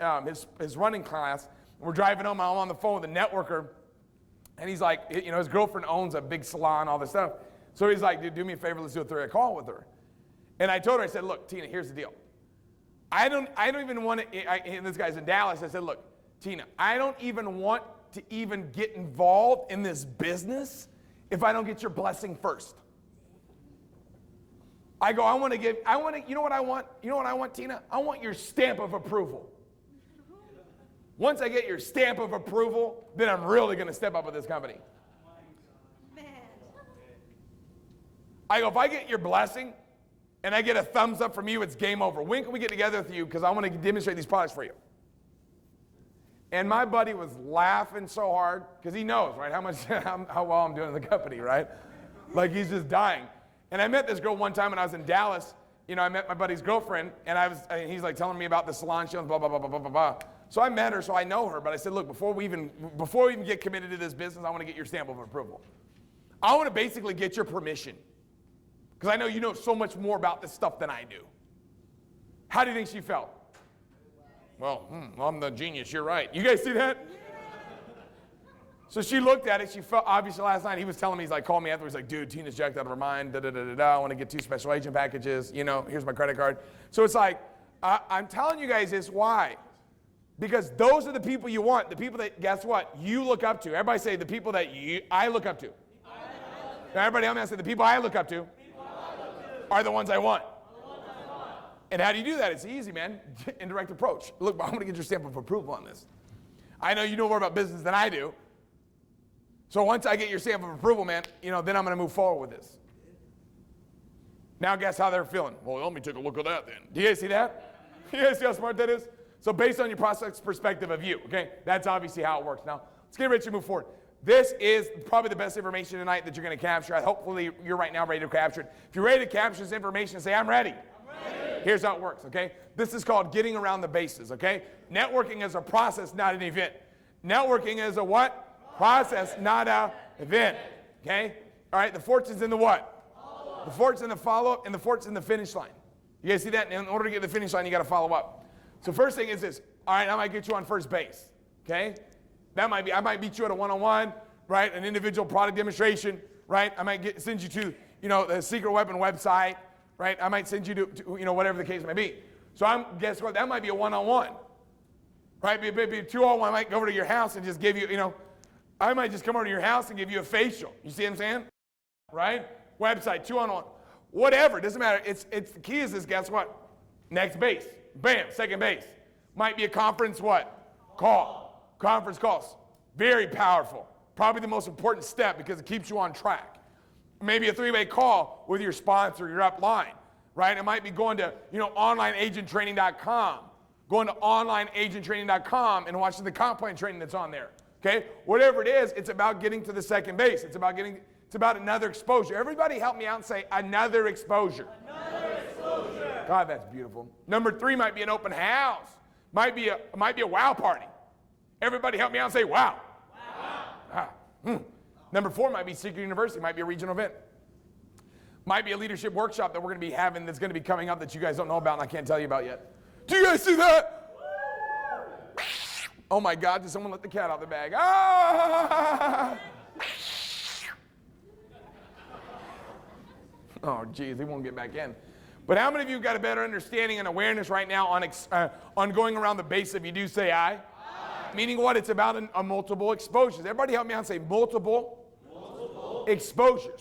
Speaker 2: his running class. We're driving home. I'm on the phone with a networker. And he's like, his girlfriend owns a big salon, all this stuff. So he's like, dude, do me a favor. Let's do a 3-hour call with her. And I told her, I said, look, Tina, here's the deal. I don't even want to, and this guy's in Dallas. I said, look, Tina, I don't even want to even get involved in this business if I don't get your blessing first. I go, you know what I want? You know what I want, Tina? I want your stamp of approval. Once I get your stamp of approval, then I'm really going to step up with this company. I go, if I get your blessing and I get a thumbs up from you, it's game over. When can we get together with you? Because I want to demonstrate these products for you. And my buddy was laughing so hard because he knows, right, how well I'm doing in the company, right? Like he's just dying. And I met this girl one time when I was in Dallas. I met my buddy's girlfriend, and he's like telling me about the salon show and blah, blah, blah, blah, blah, blah, blah. So I met her, so I know her, but I said, look, before we even get committed to this business, I want to get your stamp of approval. I want to basically get your permission. Because I know you know so much more about this stuff than I do. How do you think she felt? Well, I'm the genius, you're right. You guys see that? So she looked at it. She felt, obviously last night, he was telling me, he's like, called me afterwards, he's like, dude, Tina's jacked out of her mind, I want to get 2 special agent packages, here's my credit card. So it's like, I'm telling you guys this, why? Because those are the people you want, the people that, guess what, you look up to. Everybody say, the people that I look up to. Now everybody help me, I say, the people I look up to are the ones I want. And how do you do that? It's easy, man. Indirect approach. Look, I'm going to get your stamp of approval on this. I know you know more about business than I do. So once I get your stamp of approval, man, then I'm going to move forward with this. Now guess how they're feeling. Well, let me take a look at that then. Do you guys see that? You guys see how smart that is? So based on your prospect's perspective of you, okay, that's obviously how it works. Now, let's get ready to move forward. This is probably the best information tonight that you're going to capture. Hopefully, you're right now ready to capture it. If you're ready to capture this information, say, I'm ready. Here's how it works, okay? This is called getting around the bases, okay? Networking is a process, not an event. Networking is a what? Process, not an event, okay? All right, the fortune's in the what? The fortune's in the follow-up, and the fortune's in the finish line. You guys see that? And in order to get to the finish line, you got to follow up. So first thing is this. All right, I might get you on first base, okay? I might beat you at a one-on-one, right? An individual product demonstration, right? I might send you to, the secret weapon website, right? I might send you to whatever the case may be. So guess what? That might be a one-on-one, right? Maybe a 2-on-1. I might go over to your house and just give you, I might just come over to your house and give you a facial. You see what I'm saying? Right? Website, 2-on-1. Whatever, it doesn't matter. It's the key is this, guess what? Next base. Bam, second base. Might be a conference what? Call. Conference calls. Very powerful. Probably the most important step because it keeps you on track. Maybe a 3-way call with your sponsor, your upline, right? It might be going to, onlineagenttraining.com. Going to onlineagenttraining.com and watching the comp plan training that's on there. Okay? Whatever it is, it's about getting to the second base. It's about another exposure. Everybody help me out and say another exposure. Another exposure. God, that's beautiful. Number 3 might be an open house. Might be a wow party. Everybody help me out and say wow. Wow. Number 4 might be Seacret University. Might be a regional event. Might be a leadership workshop that we're going to be having that's going to be coming up that you guys don't know about and I can't tell you about yet. Do you guys see that? Oh my God, did someone let the cat out of the bag? Ah! Oh geez, they won't get back in. But how many of you got a better understanding and awareness right now on going around the base if you do say aye? Meaning what? It's about a multiple exposures. Everybody help me out and say multiple exposures.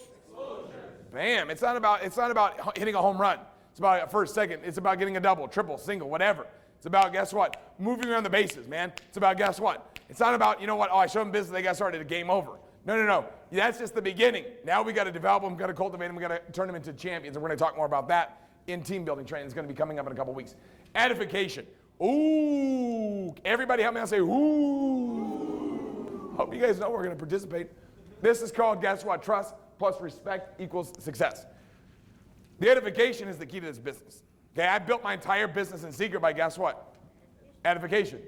Speaker 2: Bam. It's not about hitting a home run. It's about a first, second. It's about getting a double, triple, single, whatever. It's about, guess what? Moving around the bases, man. It's about, guess what? It's not about, I showed them business, they got started, a game over. No. That's just the beginning. Now we got to develop them, got to cultivate them, we got to turn them into champions. And we're going to talk more about that in team building training. It's going to be coming up in a couple weeks. Edification. Ooh. Everybody help me out and say, ooh. Hope you guys know we're going to participate. This is called, guess what? Trust plus respect equals success. The edification is the key to this business. Okay, I built my entire business in Seacret by guess what? Edification.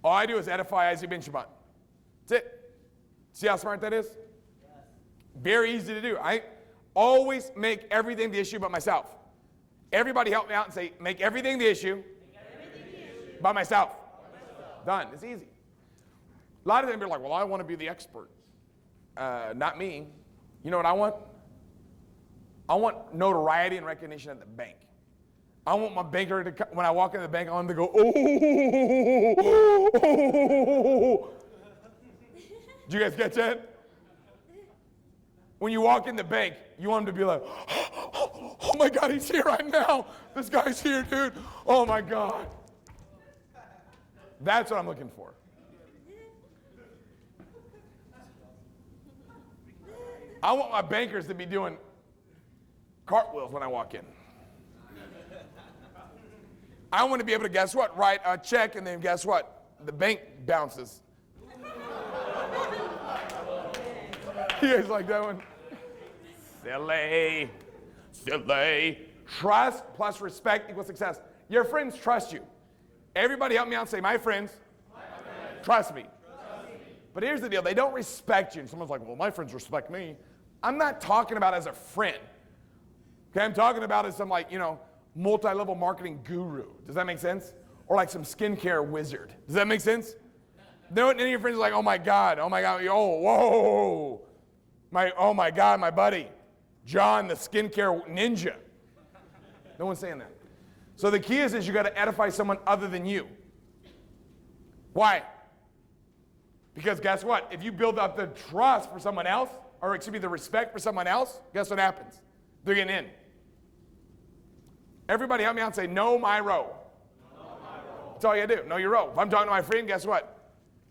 Speaker 2: All I do is edify Isaac Ben Shabbat. That's it. See how smart that is? Yes. Very easy to do. I always make everything the issue but myself. Everybody help me out and say, make everything the issue, by myself. Done. It's easy. A lot of them are like, well, I want to be the expert. Not me. You know what I want? I want notoriety and recognition at the bank. I want my banker to, when I walk in the bank, I want him to go, oh. Did you guys catch that? When you walk in the bank, you want him to be like, oh my God, he's here right now. This guy's here, dude. Oh my God. That's what I'm looking for. I want my bankers to be doing cartwheels when I walk in. I want to be able to, guess what, write a check, and then guess what? The bank bounces. You guys like that one? Silly. Silly. Trust plus respect equals success. Your friends trust you. Everybody help me out and say, my friends, trust me. But here's the deal. They don't respect you. And someone's like, well, my friends respect me. I'm not talking about as a friend. Okay, I'm talking about as some, like, multi-level marketing guru. Does that make sense? Or like some skincare wizard. Does that make sense? No, any of your friends are like, oh my God, oh whoa. Oh my God, my buddy, John, the skincare ninja. No one's saying that. So the key is you got to edify someone other than you. Why? Because guess what? If you build up the trust for someone else, or excuse me, the respect for someone else, guess what happens? They're getting in. Everybody help me out and say, know my row. That's all you gotta do. Know your row. If I'm talking to my friend, guess what?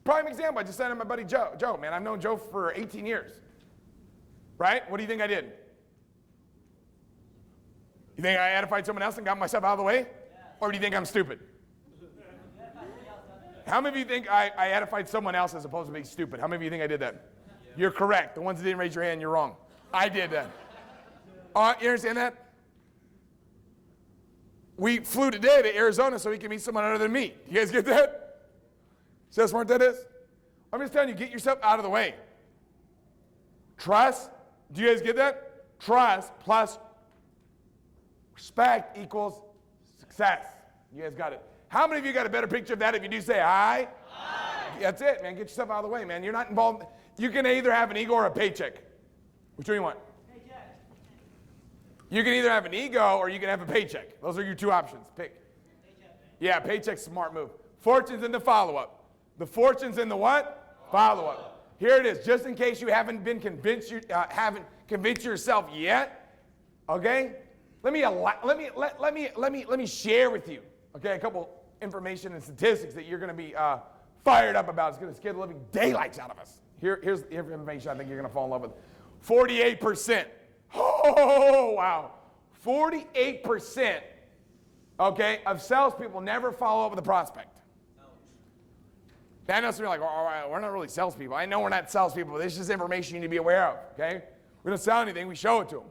Speaker 2: Prime example, I just said to my buddy Joe. Joe, man, I've known Joe for 18 years. Right? What do you think I did? You think I edified someone else and got myself out of the way? Or do you think I'm stupid? How many of you think I edified someone else as opposed to being stupid? How many of you think I did that? You're correct. The ones that didn't raise your hand, you're wrong. I did that. You understand that? We flew today to Arizona so we can meet someone other than me. You guys get that? See how smart that is? I'm just telling you, get yourself out of the way. Trust. Do you guys get that? Trust plus respect equals success. You guys got it. How many of you got a better picture of that if you do say aye? Aye. That's it, man. Get yourself out of the way, man. You're not involved. You can either have an ego or a paycheck. Which one do you want? Paycheck. You can either have an ego or you can have a paycheck. Those are your two options. Pick. Paycheck. Yeah, paycheck's a smart move. Fortune's in the follow-up. The fortune's in the what? Follow-up. Here it is. Just in case you haven't been convinced, haven't convinced yourself yet. Okay. Let me share with you. Okay, a couple information and statistics that you're going to be fired up about. It's going to scare the living daylights out of us. Here's the information I think you're going to fall in love with. 48%. Oh, wow. 48%, okay, of salespeople never follow up with a prospect. Now, I know some of you are like, all right, we're not really salespeople. I know we're not salespeople, but this is just information you need to be aware of, okay? We don't sell anything. We show it to them.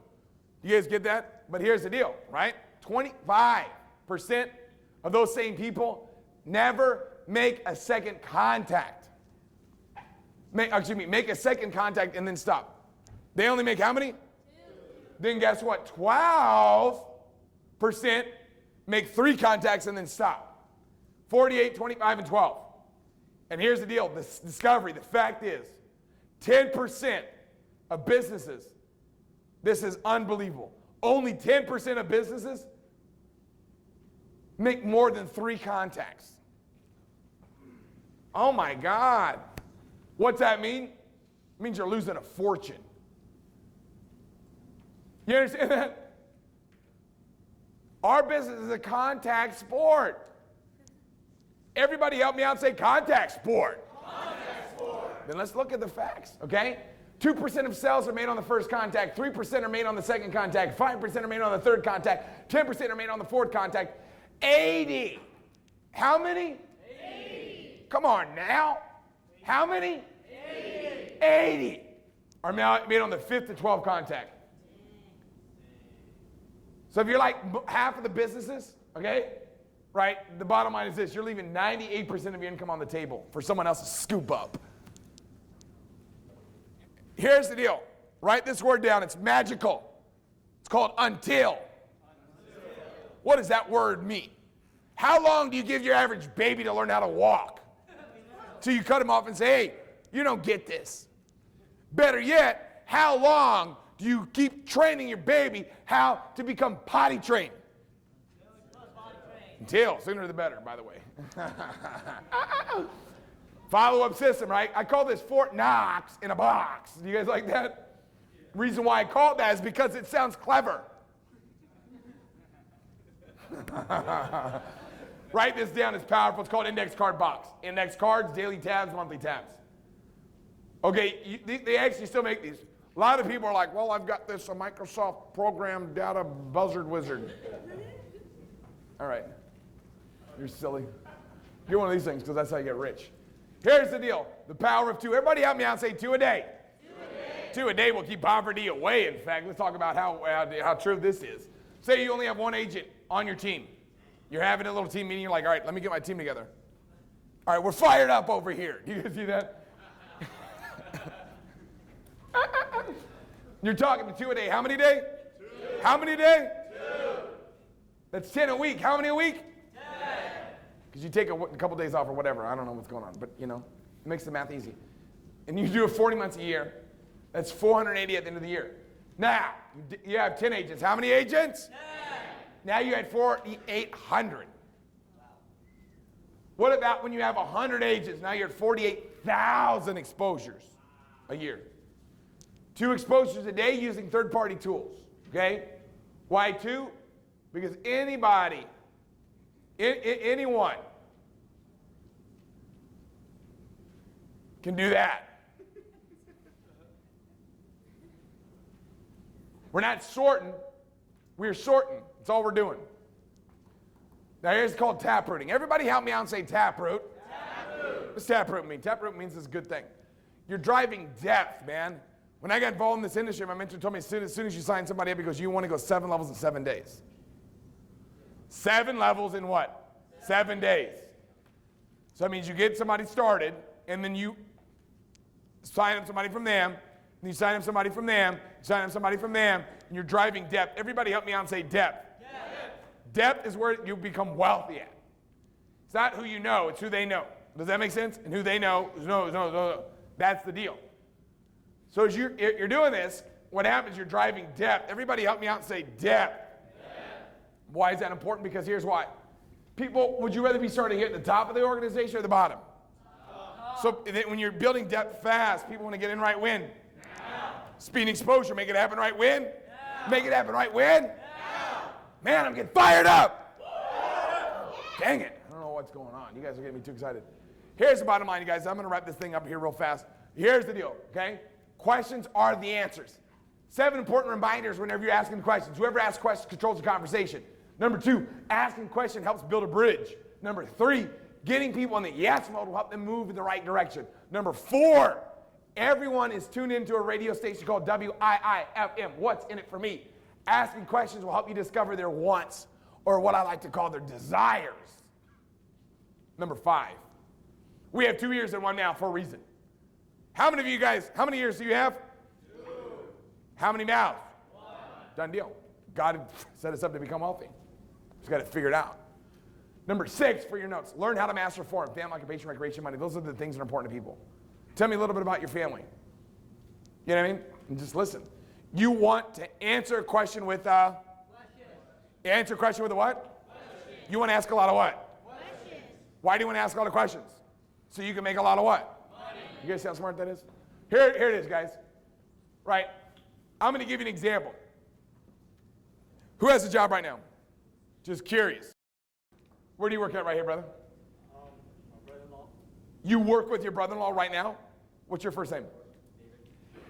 Speaker 2: You guys get that? But here's the deal, right? 25% of those same people never make a second contact. Make a second contact and then stop. They only make how many? 2. Then guess what? 12% make 3 contacts and then stop. 48, 25, and 12. And here's the deal, the discovery, the fact is, 10% of businesses, this is unbelievable, only 10% of businesses make more than 3 contacts. Oh my God. What's that mean? It means you're losing a fortune. You understand that? Our business is a contact sport. Everybody help me out and say contact sport. Contact sport. Then let's look at the facts, okay? 2% of sales are made on the first contact, 3% are made on the second contact, 5% are made on the third contact, 10% are made on the fourth contact, 80. How many? 80. Come on now. How many? 80. 80 are made on the 5th to 12th contact. So if you're like half of the businesses, okay, right? The bottom line is this. You're leaving 98% of your income on the table for someone else to scoop up. Here's the deal. Write this word down. It's magical. It's called until. What does that word mean? How long do you give your average baby to learn how to walk? Till you cut him off and say, hey, you don't get this. Better yet, how long do you keep training your baby how to become potty trained? Until, sooner the better, by the way. Follow-up system, right? I call this Fort Knox in a box. Do you guys like that? Reason why I call it that is because it sounds clever. Write this down. It's powerful. It's called index card box. Index cards, daily tabs, monthly tabs. Okay, they actually still make these. A lot of people are like, well, I've got this a Microsoft program data buzzard wizard. All right. You're silly. You're one of these things because that's how you get rich. Here's the deal. The power of two. Everybody help me out and say 2 a day. 2 a day will keep poverty away. In fact, let's talk about how true this is. Say you only have one agent on your team. You're having a little team meeting. You're like, all right, let me get my team together. All right, we're fired up over here. Do you guys see that? You're talking to 2 a day. How many a day? 2. How many a day? 2. That's 10 a week. How many a week? 10. Because you take a couple days off or whatever. I don't know what's going on. But, you know, it makes the math easy. And you do it 40 months a year. That's 480 at the end of the year. Now, you have 10 agents. How many agents? 10. Now you had 4,800. What about when you have 100 agents? Now you're at 48,000 exposures a year. 2 exposures a day using third-party tools, okay? Why 2? Because anybody, anyone can do that. We're not sorting, we're sorting. That's all we're doing. Now here's called taprooting. Everybody help me out and say taproot. Taproot. What's taproot mean? Taproot means it's a good thing. You're driving depth, man. When I got involved in this industry, my mentor told me as soon as you sign somebody up, he goes, you want to go 7 levels in 7 days. 7 levels in what? 7 days. So that means you get somebody started, and then you sign up somebody from them, and you sign up somebody from them, you sign up somebody from them, and you're driving depth. Everybody help me out and say depth. Depth is where you become wealthy at. It's not who you know, it's who they know. Does that make sense? And who they know, no. That's the deal. So as you're doing this, what happens, you're driving depth. Everybody help me out and say depth. Why is that important? Because here's why. People, would you rather be starting here at the top of the organization or the bottom? So when you're building depth fast, people want to get in right when? Speed and exposure, make it happen right when? Make it happen right when? Man, I'm getting fired up. Dang it. I don't know what's going on. You guys are getting me too excited. Here's the bottom line, you guys. I'm going to wrap this thing up here real fast. Here's the deal, okay? Questions are the answers. 7 important reminders whenever you're asking questions. Whoever asks questions controls the conversation. Number 2, asking questions helps build a bridge. Number 3, getting people in the yes mode will help them move in the right direction. Number 4, everyone is tuned into a radio station called WIIFM. What's in it for me? Asking questions will help you discover their wants, or what I like to call their desires. Number 5, we have 2 ears and 1 mouth for a reason. How many of you guys, how many ears do you have? 2. How many mouths? 1. Done deal. God set us up to become wealthy. Just got to figure it out. Number 6 for your notes, learn how to master form, family, occupation, recreation, money. Those are the things that are important to people. Tell me a little bit about your family. You know what I mean? And just listen. You want to answer a question with a? Answer a question with a what? Question. You want to ask a lot of what? Questions. Why do you want to ask a lot of questions? So you can make a lot of what? Money. You guys see how smart that is? Here it is, guys. Right. I'm going to give you an example. Who has a job right now? Just curious. Where do you work at right here, brother? My brother-in-law. You work with your brother-in-law right now? What's your first name? David.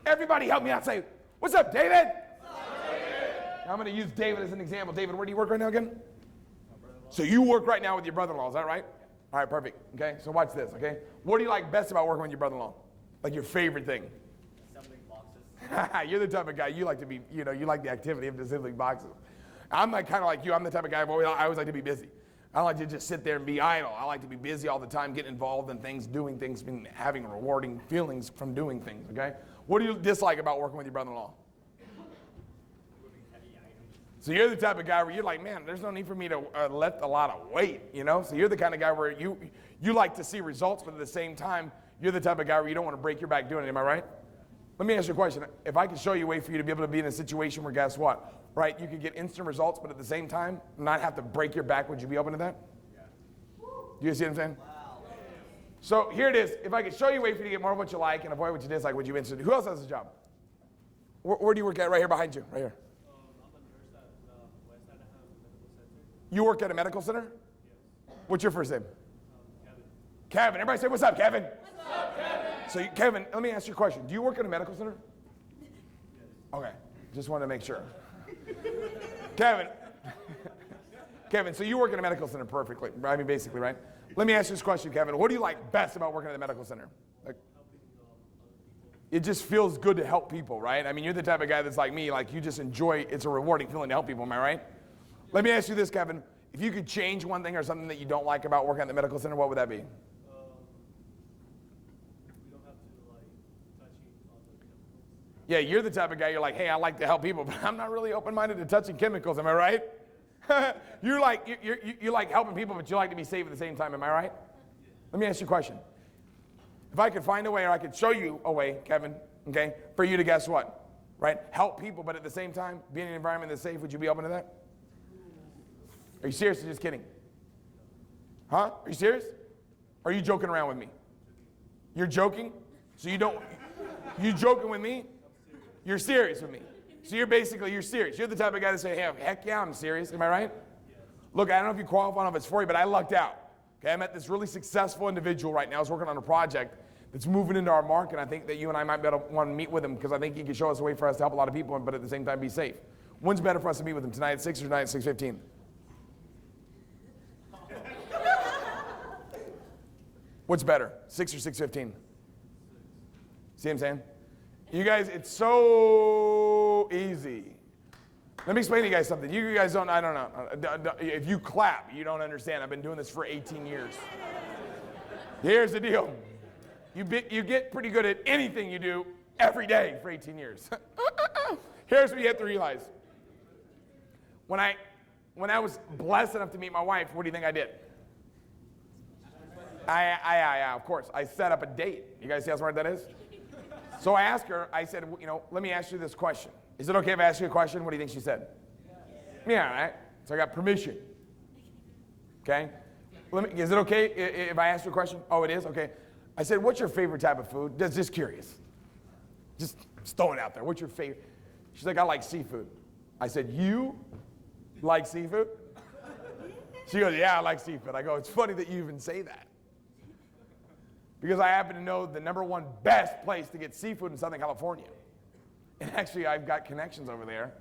Speaker 2: Everybody help me out. Say, what's up, David? What's up, David? I'm going to use David as an example. David, where do you work right now again? My brother-in-law. So you work right now with your brother-in-law, is that right? All right, perfect. Okay, so watch this, okay? What do you like best about working with your brother-in-law? Like your favorite thing? Assembling boxes. You're the type of guy, you like to be, you like the activity of assembling boxes. I'm like kind of like you. I'm the type of guy I always like to be busy. I don't like to just sit there and be idle. I like to be busy all the time, getting involved in things, doing things, having rewarding feelings from doing things, okay? What do you dislike about working with your brother-in-law? So you're the type of guy where you're like, man, there's no need for me to lift a lot of weight, you know? So you're the kind of guy where you like to see results, but at the same time, you're the type of guy where you don't want to break your back doing it. Am I right? Let me ask you a question. If I could show you a way for you to be able to be in a situation where, guess what? Right, you could get instant results, but at the same time, not have to break your back, would you be open to that? Yeah. Do you see what I'm saying? Wow. So here it is. If I could show you a way for you to get more of what you like and avoid what you dislike, would you be interested? Who else has a job? Where do you work at? Right here behind you. Right here. You work at a medical center? Yes. What's your first name? Kevin. Kevin. Everybody say, what's up, Kevin? What's up, Kevin? So, Kevin, let me ask you a question. Do you work at a medical center? Yes. Okay. Just wanted to make sure. Kevin. Kevin, so you work at a medical center perfectly. I mean, basically, right? Let me ask you this question, Kevin. What do you like best about working at a medical center? Like, it just feels good to help people, right? I mean, you're the type of guy that's like me. Like, you just enjoy, it's a rewarding feeling to help people. Am I right? Let me ask you this, Kevin. If you could change one thing or something that you don't like about working at the medical center, what would that be?
Speaker 3: We don't have to, like, touching on the chemicals.
Speaker 2: Yeah, you're the type of guy, you're like, hey, I like to help people, but I'm not really open-minded to touching chemicals. Am I right? you like helping people, but you like to be safe at the same time. Am I right? Let me ask you a question. If I could find a way, or I could show you a way, Kevin, okay, for you to guess what? Right? Help people, but at the same time, be in an environment that's safe, would you be open to that? Are you serious or just kidding? Huh? Are you serious? Or are you joking around with me? You're joking? So you joking with me? You're serious with me. So you're serious. You're the type of guy that say, hey, heck yeah, I'm serious. Am I right? Yes. Look, I don't know if you qualify, I don't know if it's for you, but I lucked out. Okay, I met this really successful individual right now. I was working on a project that's moving into our market. I think that you and I might be able to want to meet with him because I think he can show us a way for us to help a lot of people, but at the same time be safe. When's better for us to meet with him, tonight at 6 or tonight at 6:15? What's better, 6 or 6:15? See what I'm saying? You guys, it's so easy. Let me explain to you guys something. You guys don't, I don't know. If you clap, you don't understand. I've been doing this for 18 years. Here's the deal. You get pretty good at anything you do every day for 18 years. Here's what you have to realize. When I was blessed enough to meet my wife, what do you think I did? Of course, I set up a date. You guys see how smart that is? So I asked her, I said, let me ask you this question. Is it okay if I ask you a question? What do you think she said? Yeah, all right. So I got permission. Okay? Is it okay if I ask you a question? Oh, it is? Okay. I said, what's your favorite type of food? Just curious. Just throw it out there. What's your favorite? She's like, I like seafood. I said, you like seafood? She goes, yeah, I like seafood. I go, it's funny that you even say that. Because I happen to know the #1 best place to get seafood in Southern California. And actually, I've got connections over there.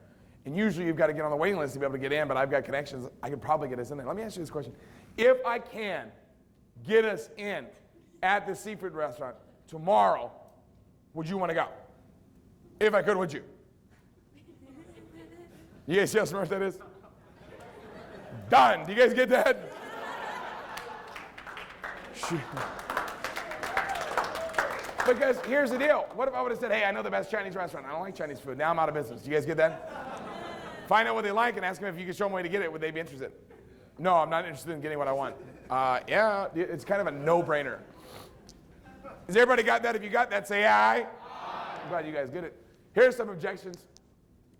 Speaker 2: And usually, you've got to get on the waiting list to be able to get in, but I've got connections. I could probably get us in there. Let me ask you this question. If I can get us in at the seafood restaurant tomorrow, would you want to go? If I could, would you? You guys see how smart that is? Done. Do you guys get that? Because here's the deal. What if I would have said, hey, I know the best Chinese restaurant. I don't like Chinese food. Now I'm out of business. Do you guys get that? Find out what they like and ask them if you could show them a way to get it. Would they be interested? No, I'm not interested in getting what I want. Yeah, it's kind of a no-brainer. Has everybody got that? If you got that, say aye. I'm glad you guys get it. Here's some objections.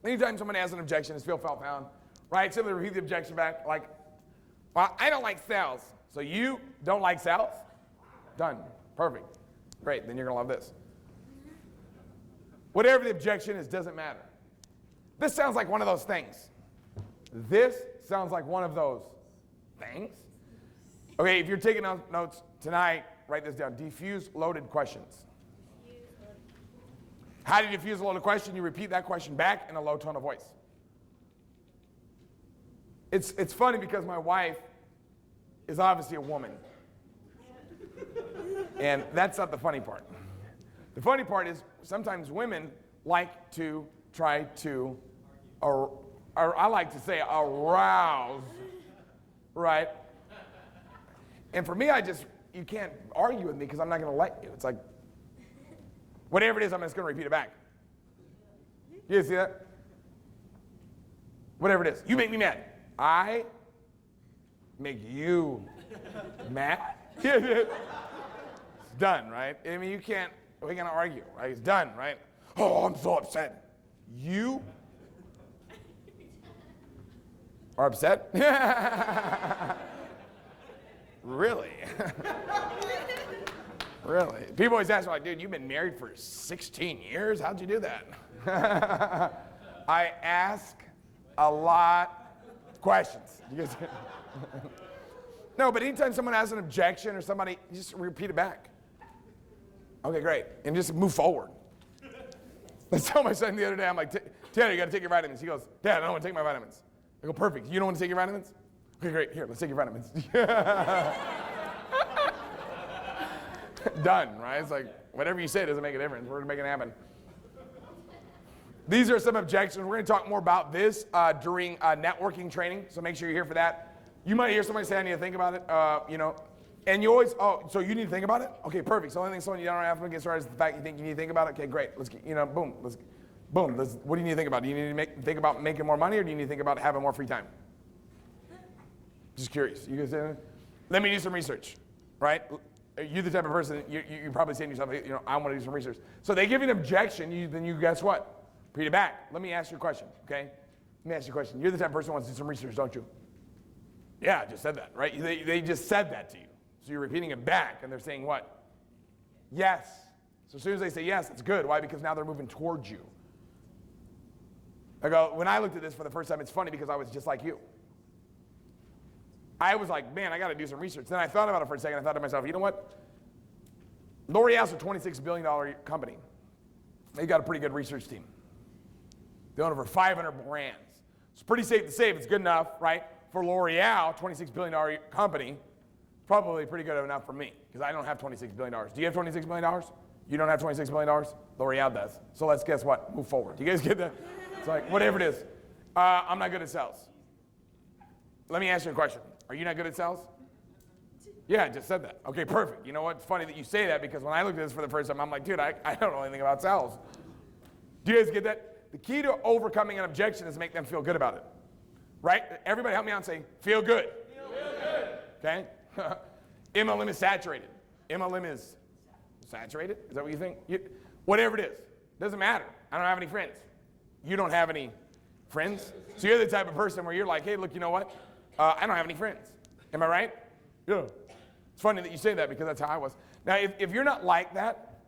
Speaker 2: Anytime someone has an objection, it's feel, felt, found. Right? Simply repeat the objection back. Like, well, I don't like sales. So you don't like sales? Done. Perfect. Great, then you're going to love this. Whatever the objection is, doesn't matter. This sounds like one of those things. This sounds like one of those things. Okay, if you're taking notes tonight, write this down. Diffuse loaded questions. How do you diffuse a loaded question? You repeat that question back in a low tone of voice. It's funny because my wife is obviously a woman. And that's not the funny part. The funny part is sometimes women like to try to, or I like to say arouse, right? And for me, you can't argue with me because I'm not going to let you. It's like, whatever it is, I'm just going to repeat it back. You see that? Whatever it is. You make me mad. I make you mad. It's done, right? I mean, we're going to argue, right? It's done, right? Oh, I'm so upset. You are upset? Really? Really? People always ask me, like, dude, you've been married for 16 years? How'd you do that? I ask a lot of questions. No, but anytime someone has an objection or somebody, just repeat it back. Okay, great. And just move forward. I told my son the other day, I'm like, Tanner, you got to take your vitamins. He goes, Dad, I don't want to take my vitamins. I go, perfect. You don't want to take your vitamins? Okay, great. Here, let's take your vitamins. Done, right? It's like, whatever you say doesn't make a difference. We're going to make it happen. These are some objections. We're going to talk more about this during networking training, so make sure you're here for that. You might hear somebody say, I need to think about it, and you always, so you need to think about it? Okay, perfect. So the only thing someone you don't have to get started is the fact you think you need to think about it. Okay, great. Let's get, boom. What do you need to think about? Do you need to think about making more money, or do you need to think about having more free time? Just curious. You guys say that? Let me do some research, right? You're the type of person, you're probably saying to yourself, I want to do some research. So they give you an objection, then you guess what? Repeat it back. Let me ask you a question, okay? Let me ask you a question. You're the type of person who wants to do some research, don't you? Yeah, I just said that, right? They just said that to you. So you're repeating it back, and they're saying what? Yes. So as soon as they say yes, it's good. Why? Because now they're moving towards you. When I looked at this for the first time, it's funny because I was just like you. I was like, man, I got to do some research. Then I thought about it for a second. I thought to myself, you know what? L'Oreal's a $26 billion company. They've got a pretty good research team. They own over 500 brands. It's pretty safe to say if it's good enough, right? For L'Oreal, $26 billion company, probably pretty good enough for me because I don't have $26 billion. Do you have $26 billion? You don't have $26 billion? L'Oreal does. So let's guess what? Move forward. Do you guys get that? It's like, whatever it is. I'm not good at sales. Let me ask you a question. Are you not good at sales? Yeah, I just said that. Okay, perfect. You know what? It's funny that you say that because when I looked at this for the first time, I'm like, dude, I don't know anything about sales. Do you guys get that? The key to overcoming an objection is make them feel good about it. Right? Everybody help me out and say, feel good. Feel good. Okay? MLM is saturated. MLM is saturated? Is that what you think? Whatever it is. Doesn't matter. I don't have any friends. You don't have any friends? So you're the type of person where you're like, hey, look, you know what? I don't have any friends. Am I right? Yeah. It's funny that you say that because that's how I was. Now, if you're not like that,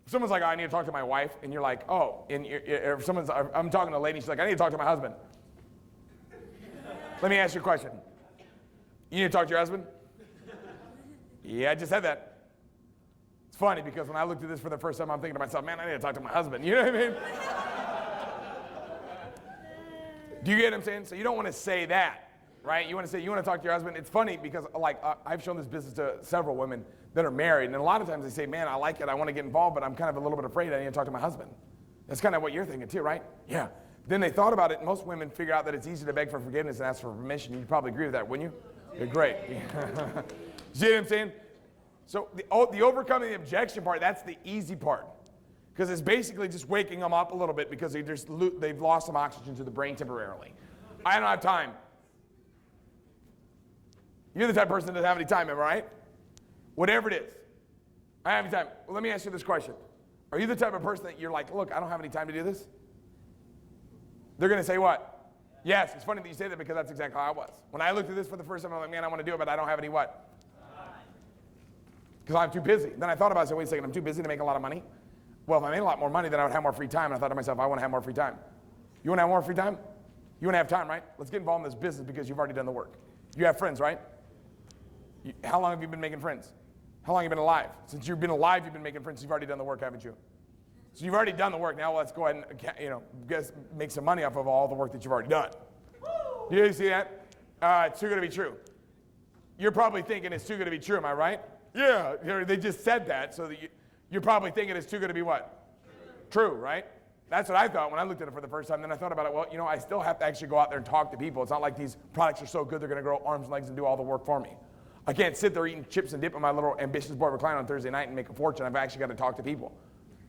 Speaker 2: if someone's like, oh, I need to talk to my wife, and you're like, oh, and if I'm talking to a lady, she's like, I need to talk to my husband. Let me ask you a question. You need to talk to your husband? Yeah, I just said that. It's funny because when I looked at this for the first time, I'm thinking to myself, man, I need to talk to my husband. You know what I mean? Do you get what I'm saying? So you don't want to say that, right? You want to talk to your husband. It's funny because I've shown this business to several women that are married, and a lot of times they say, man, I like it, I want to get involved, but I'm kind of a little bit afraid I need to talk to my husband. That's kind of what you're thinking too, right? Yeah. Then they thought about it, and most women figure out that it's easy to beg for forgiveness and ask for permission. You'd probably agree with that, wouldn't you? Yeah, great. See what I'm saying? So the overcoming the objection part, that's the easy part. Because it's basically just waking them up a little bit because they've lost some oxygen to the brain temporarily. I don't have time. You're the type of person that doesn't have any time, am I right? Whatever it is. I don't have any time. Well, let me ask you this question. Are you the type of person that you're like, look, I don't have any time to do this? They're going to say what? Yes. It's funny that you say that because that's exactly how I was. When I looked at this for the first time, I'm like, man, I want to do it, but I don't have any what? Because I'm too busy. Then I thought about it. I said, wait a second, I'm too busy to make a lot of money? Well, if I made a lot more money, then I would have more free time. And I thought to myself, I want to have more free time. You want to have more free time? You want to have time, right? Let's get involved in this business because you've already done the work. You have friends, right? How long have you been making friends? How long have you been alive? Since you've been alive, you've been making friends. You've already done the work, haven't you? So you've already done the work. Now let's go ahead and make some money off of all the work that you've already done. Do you see that? It's too good to be true. You're probably thinking it's too good to be true. Am I right? Yeah. They just said that, so that you're probably thinking it's too good to be what? True, right? That's what I thought when I looked at it for the first time. Then I thought about it, well, I still have to actually go out there and talk to people. It's not like these products are so good they're going to grow arms and legs and do all the work for me. I can't sit there eating chips and dip on my little ambitious board recliner on Thursday night and make a fortune. I've actually got to talk to people.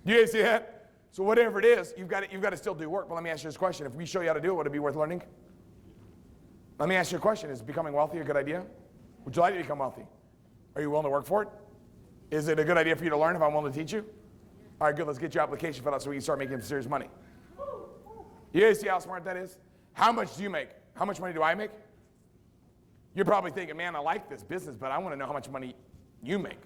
Speaker 2: Do you guys see that? So whatever it is, you've got to still do work. But let me ask you this question. If we show you how to do it, would it be worth learning? Let me ask you a question. Is becoming wealthy a good idea? Would you like to become wealthy? Are you willing to work for it? Is it a good idea for you to learn if I'm willing to teach you? All right, good. Let's get your application filled out so we can start making serious money. You guys see how smart that is? How much do you make? How much money do I make? You're probably thinking, man, I like this business, but I want to know how much money you make.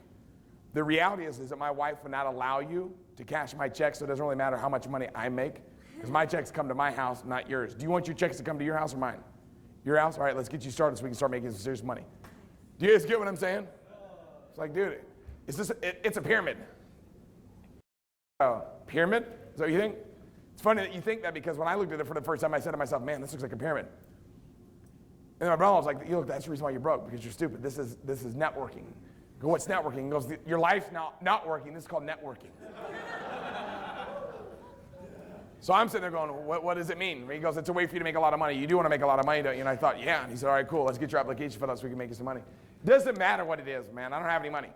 Speaker 2: The reality is that my wife would not allow you to cash my checks, so it doesn't really matter how much money I make, because my checks come to my house, not yours. Do you want your checks to come to your house or mine? Your house? All right, let's get you started so we can start making some serious money. Do you guys get what I'm saying? It's like, dude, it's a pyramid. Pyramid? Is that what you think? It's funny that you think that, because when I looked at it for the first time, I said to myself, man, this looks like a pyramid. And my brother was like, look, that's the reason why you're broke, because you're stupid. This is networking. I go, what's networking? He goes, your life's not working. This is called networking. So I'm sitting there going, what does it mean? He goes, it's a way for you to make a lot of money. You do want to make a lot of money, don't you? And I thought, yeah. And he said, all right, cool. Let's get your application filled out so we can make you some money. Doesn't matter what it is, man. I don't have any money.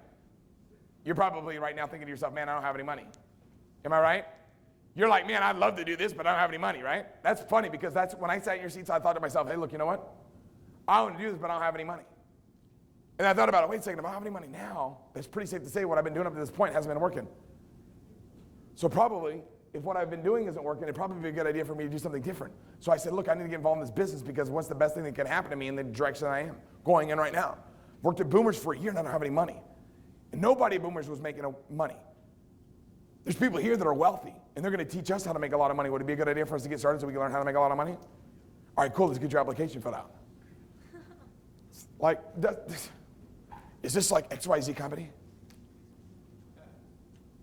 Speaker 2: You're probably right now thinking to yourself, man, I don't have any money. Am I right? You're like, man, I'd love to do this, but I don't have any money, right? That's funny, because that's when I sat in your seats, I thought to myself, hey, look, you know what? I want to do this, but I don't have any money. And I thought about it, wait a second, if I don't have any money now, it's pretty safe to say what I've been doing up to this point hasn't been working. So probably, if what I've been doing isn't working, it'd probably be a good idea for me to do something different. So I said, look, I need to get involved in this business, because what's the best thing that can happen to me in the direction I am going in right now? Worked at Boomers for a year and I don't have any money. And nobody at Boomers was making money. There's people here that are wealthy, and they're going to teach us how to make a lot of money. Would it be a good idea for us to get started so we can learn how to make a lot of money? All right, cool, let's get your application filled out. Like, is this like XYZ company?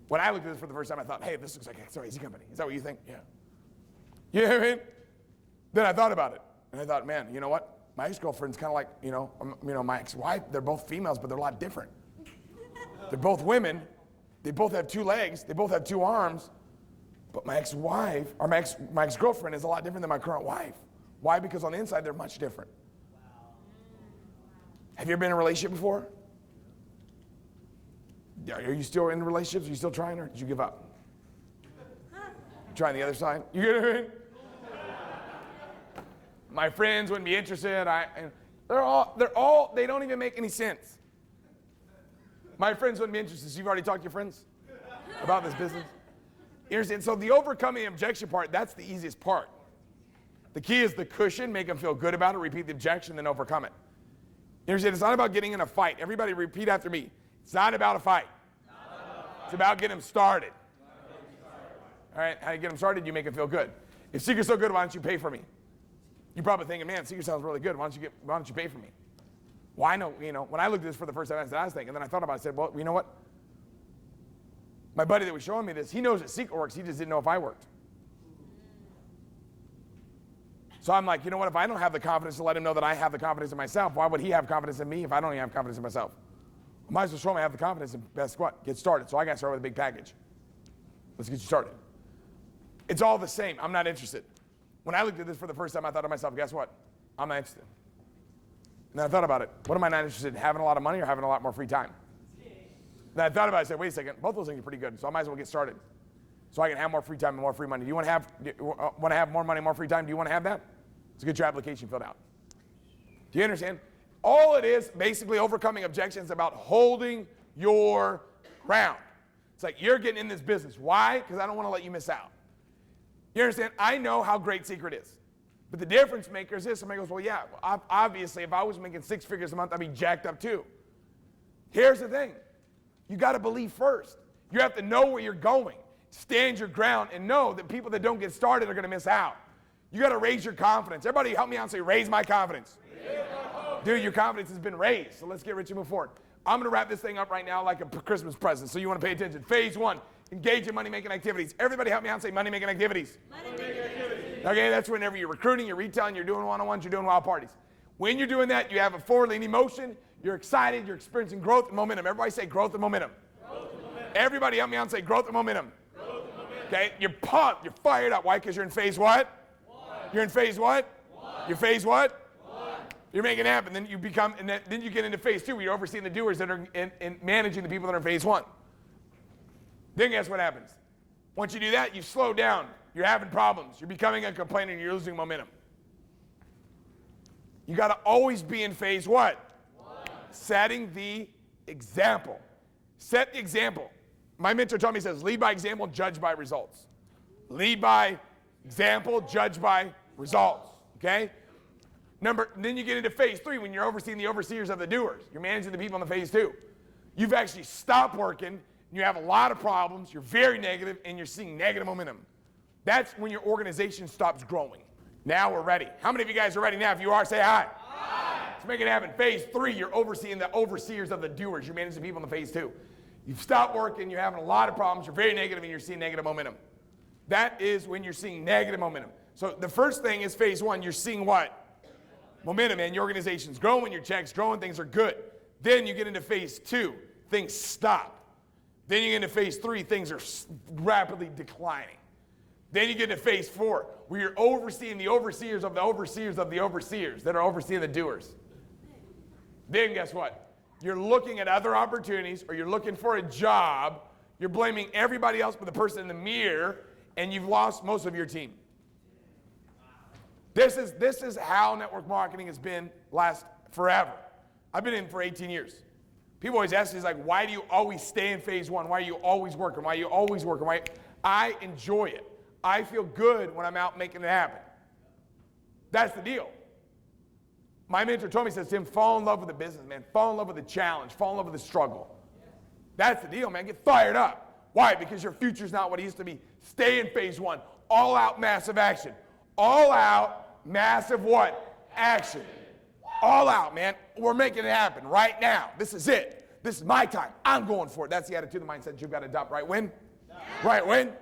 Speaker 2: When I looked at this for the first time, I thought, hey, this looks like XYZ company. Is that what you think? Yeah. You know what I mean? Then I thought about it, and I thought, man, you know what? My ex-girlfriend's kind of like, my ex-wife. They're both females, but they're a lot different. They're both women. They both have 2 legs. They both have 2 arms. But my ex-wife, or my ex-girlfriend is a lot different than my current wife. Why? Because on the inside, they're much different. Have you ever been in a relationship before? Are you still in relationships? Are you still trying, or did you give up? Trying the other side? You get what I mean? My friends wouldn't be interested. They don't even make any sense. My friends wouldn't be interested. So you've already talked to your friends about this business? And so the overcoming objection part, that's the easiest part. The key is the cushion, make them feel good about it, repeat the objection, then overcome it. You understand? It's not about getting in a fight. Everybody repeat after me. It's not about a fight. It's about getting them started. All right, how do you get them started? You make them feel good. If Seacret's so good, why don't you pay for me? You're probably thinking, man, Seacret sounds really good. Why don't you pay for me? Well, I know, when I looked at this for the first time, that's what I was thinking. And then I thought about it. I said, well, you know what? My buddy that was showing me this, he knows that Seacret works. He just didn't know if I worked. So I'm like, you know what? If I don't have the confidence to let him know that I have the confidence in myself, why would he have confidence in me if I don't even have confidence in myself? I might as well show him I have the confidence and best what? Get started. So I got to start with a big package. Let's get you started. It's all the same. I'm not interested. When I looked at this for the first time, I thought to myself, guess what? I'm not interested. And then I thought about it. What am I not interested in? Having a lot of money or having a lot more free time? Then I thought about it. I said, wait a second. Both those things are pretty good. So I might as well get started. So I can have more free time and more free money. Do you want to have more money, more free time? Do you want to have that? Let's get your application filled out. Do you understand? All it is, basically, overcoming objections about holding your ground. It's like, you're getting in this business. Why? Because I don't want to let you miss out. You understand? I know how great Seacret is. But the difference maker is this. Somebody goes, well, yeah, obviously, if I was making 6 figures a month, I'd be jacked up too. Here's the thing. You got to believe first. You have to know where you're going. Stand your ground and know that people that don't get started are going to miss out. You got to raise your confidence. Everybody help me out and say, raise my confidence. Dude, your confidence has been raised. So let's get rich and move forward. I'm going to wrap this thing up right now like a Christmas present. So you want to pay attention. Phase 1, engage in money-making activities. Everybody help me out and say money-making activities. Money-making activities. Okay, that's whenever you're recruiting, you're retailing, you're doing one-on-ones, you're doing wild parties. When you're doing that, you have a forward-leaning motion. You're excited. You're experiencing growth and momentum. Everybody say growth and momentum. Growth and momentum. Everybody help me out and say growth and momentum. Growth and momentum. Okay, you're pumped. You're fired up. Why? Because you're in phase what? 1. You're in phase what? 1. You're phase what? 1. You're making it happen. Then you become, and then you get into phase 2 where you're overseeing the doers that are in managing the people that are in phase 1. Then guess what happens? Once you do that, you slow down. You're having problems. You're becoming a complainer and you're losing momentum. You got to always be in phase what? 1. Setting the example. Set the example. My mentor told me, he says, lead by example, judge by results. Lead by example, judge by results. Okay? Then you get into phase 3 when you're overseeing the overseers of the doers. You're managing the people in the phase 2. You've actually stopped working, and you have a lot of problems, you're very negative, and you're seeing negative momentum. That's when your organization stops growing. Now we're ready. How many of you guys are ready now? If you are, say hi. Hi. Let's make it happen. Phase 3, you're overseeing the overseers of the doers. You're managing the people in the phase 2. You've stopped working, you're having a lot of problems, you're very negative, and you're seeing negative momentum. That is when you're seeing negative momentum. So the first thing is phase 1, you're seeing what? Momentum, and your organization's growing, your check's growing, things are good. Then you get into phase 2, things stop. Then you get into phase 3, things are rapidly declining. Then you get into phase 4, where you're overseeing the overseers of the overseers of the overseers that are overseeing the doers. Then guess what? You're looking at other opportunities, or you're looking for a job, you're blaming everybody else but the person in the mirror, and you've lost most of your team. This is how network marketing has been forever. I've been in for 18 years. People always ask me, like, why do you always stay in phase 1? Why are you always working? Why are you always working? I enjoy it. I feel good when I'm out making it happen. That's the deal. My mentor told me, he says, Tim, fall in love with the business, man. Fall in love with the challenge. Fall in love with the struggle. That's the deal, man. Get fired up. Why? Because your future's not what it used to be. Stay in phase 1. All out massive action. All out massive what? Action. All out, man. We're making it happen right now. This is it. This is my time. I'm going for it. That's the attitude, the mindset you've got to adopt. Right when? Right when?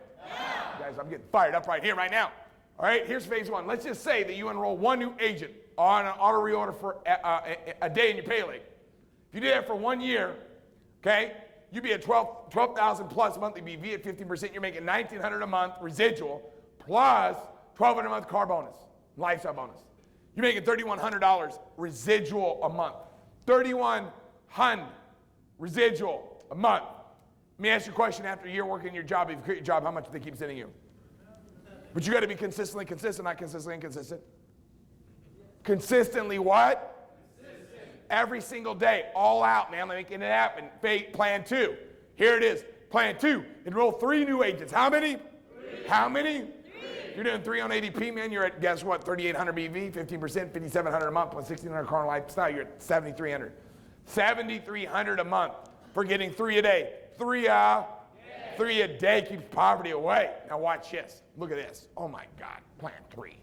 Speaker 2: Guys, I'm getting fired up right here, right now. All right, here's phase 1. Let's just say that you enroll one new agent on an auto reorder for a day in your pay league. If you do that for 1 year, okay, you'd be at 12,000 plus monthly BV at 15%. You're making $1,900 a month residual plus $1,200 a month car bonus, lifestyle bonus. You're making $3,100 residual a month. $3,100 residual a month. Let me ask you a question. After a year working your job, if you quit your job, how much do they keep sending you? But you got to be consistently consistent, not consistently inconsistent. Consistently what? Consistent. Every single day, all out, man, making it happen. Plan 2. Here it is. Plan 2. Enroll 3 new agents. How many? 3. How many? 3. You're doing 3 on ADP, man. You're at, guess what, 3,800 BV, 15%, 5,700 a month, plus 1,600 car lifestyle. You're at 7,300. 7,300 a month for getting 3 a day. 3 a day keeps poverty away. Now watch this. Look at this. Oh my God. Plan 3.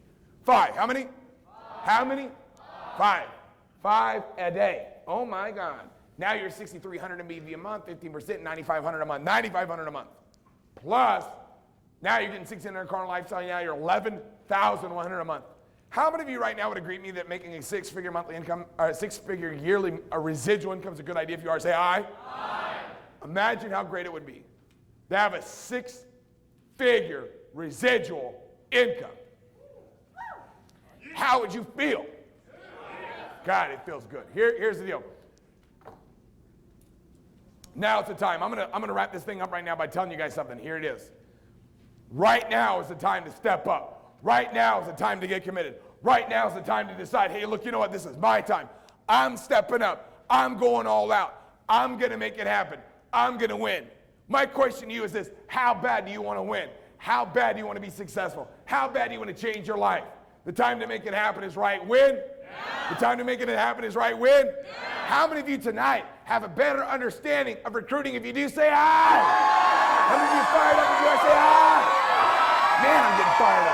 Speaker 2: 5. How many? 5. How many? 5. 5 a day. Oh my God. Now you're 6,300 in BV a month, 15%, 9,500 a month. 9,500 a month. Plus, now you're getting 1,600 car lifestyle. Now you're 11,100 a month. How many of you right now would agree with me that making a 6-figure monthly income, or a 6-figure yearly residual income is a good idea? If you are, say aye. Aye. Imagine how great it would be to have a 6-figure residual income. How would you feel? God, it feels good. Here's the deal. Now it's the time. I'm gonna wrap this thing up right now by telling you guys something. Here it is. Right now is the time to step up. Right now is the time to get committed. Right now is the time to decide, hey, look, you know what? This is my time. I'm stepping up. I'm going all out. I'm gonna make it happen. I'm going to win. My question to you is this: how bad do you want to win? How bad do you want to be successful? How bad do you want to change your life? The time to make it happen is right when? Now. The time to make it happen is right when? Now. How many of you tonight have a better understanding of recruiting if you do say aye? How many of you fired up if you say aye? Man, I'm getting fired up.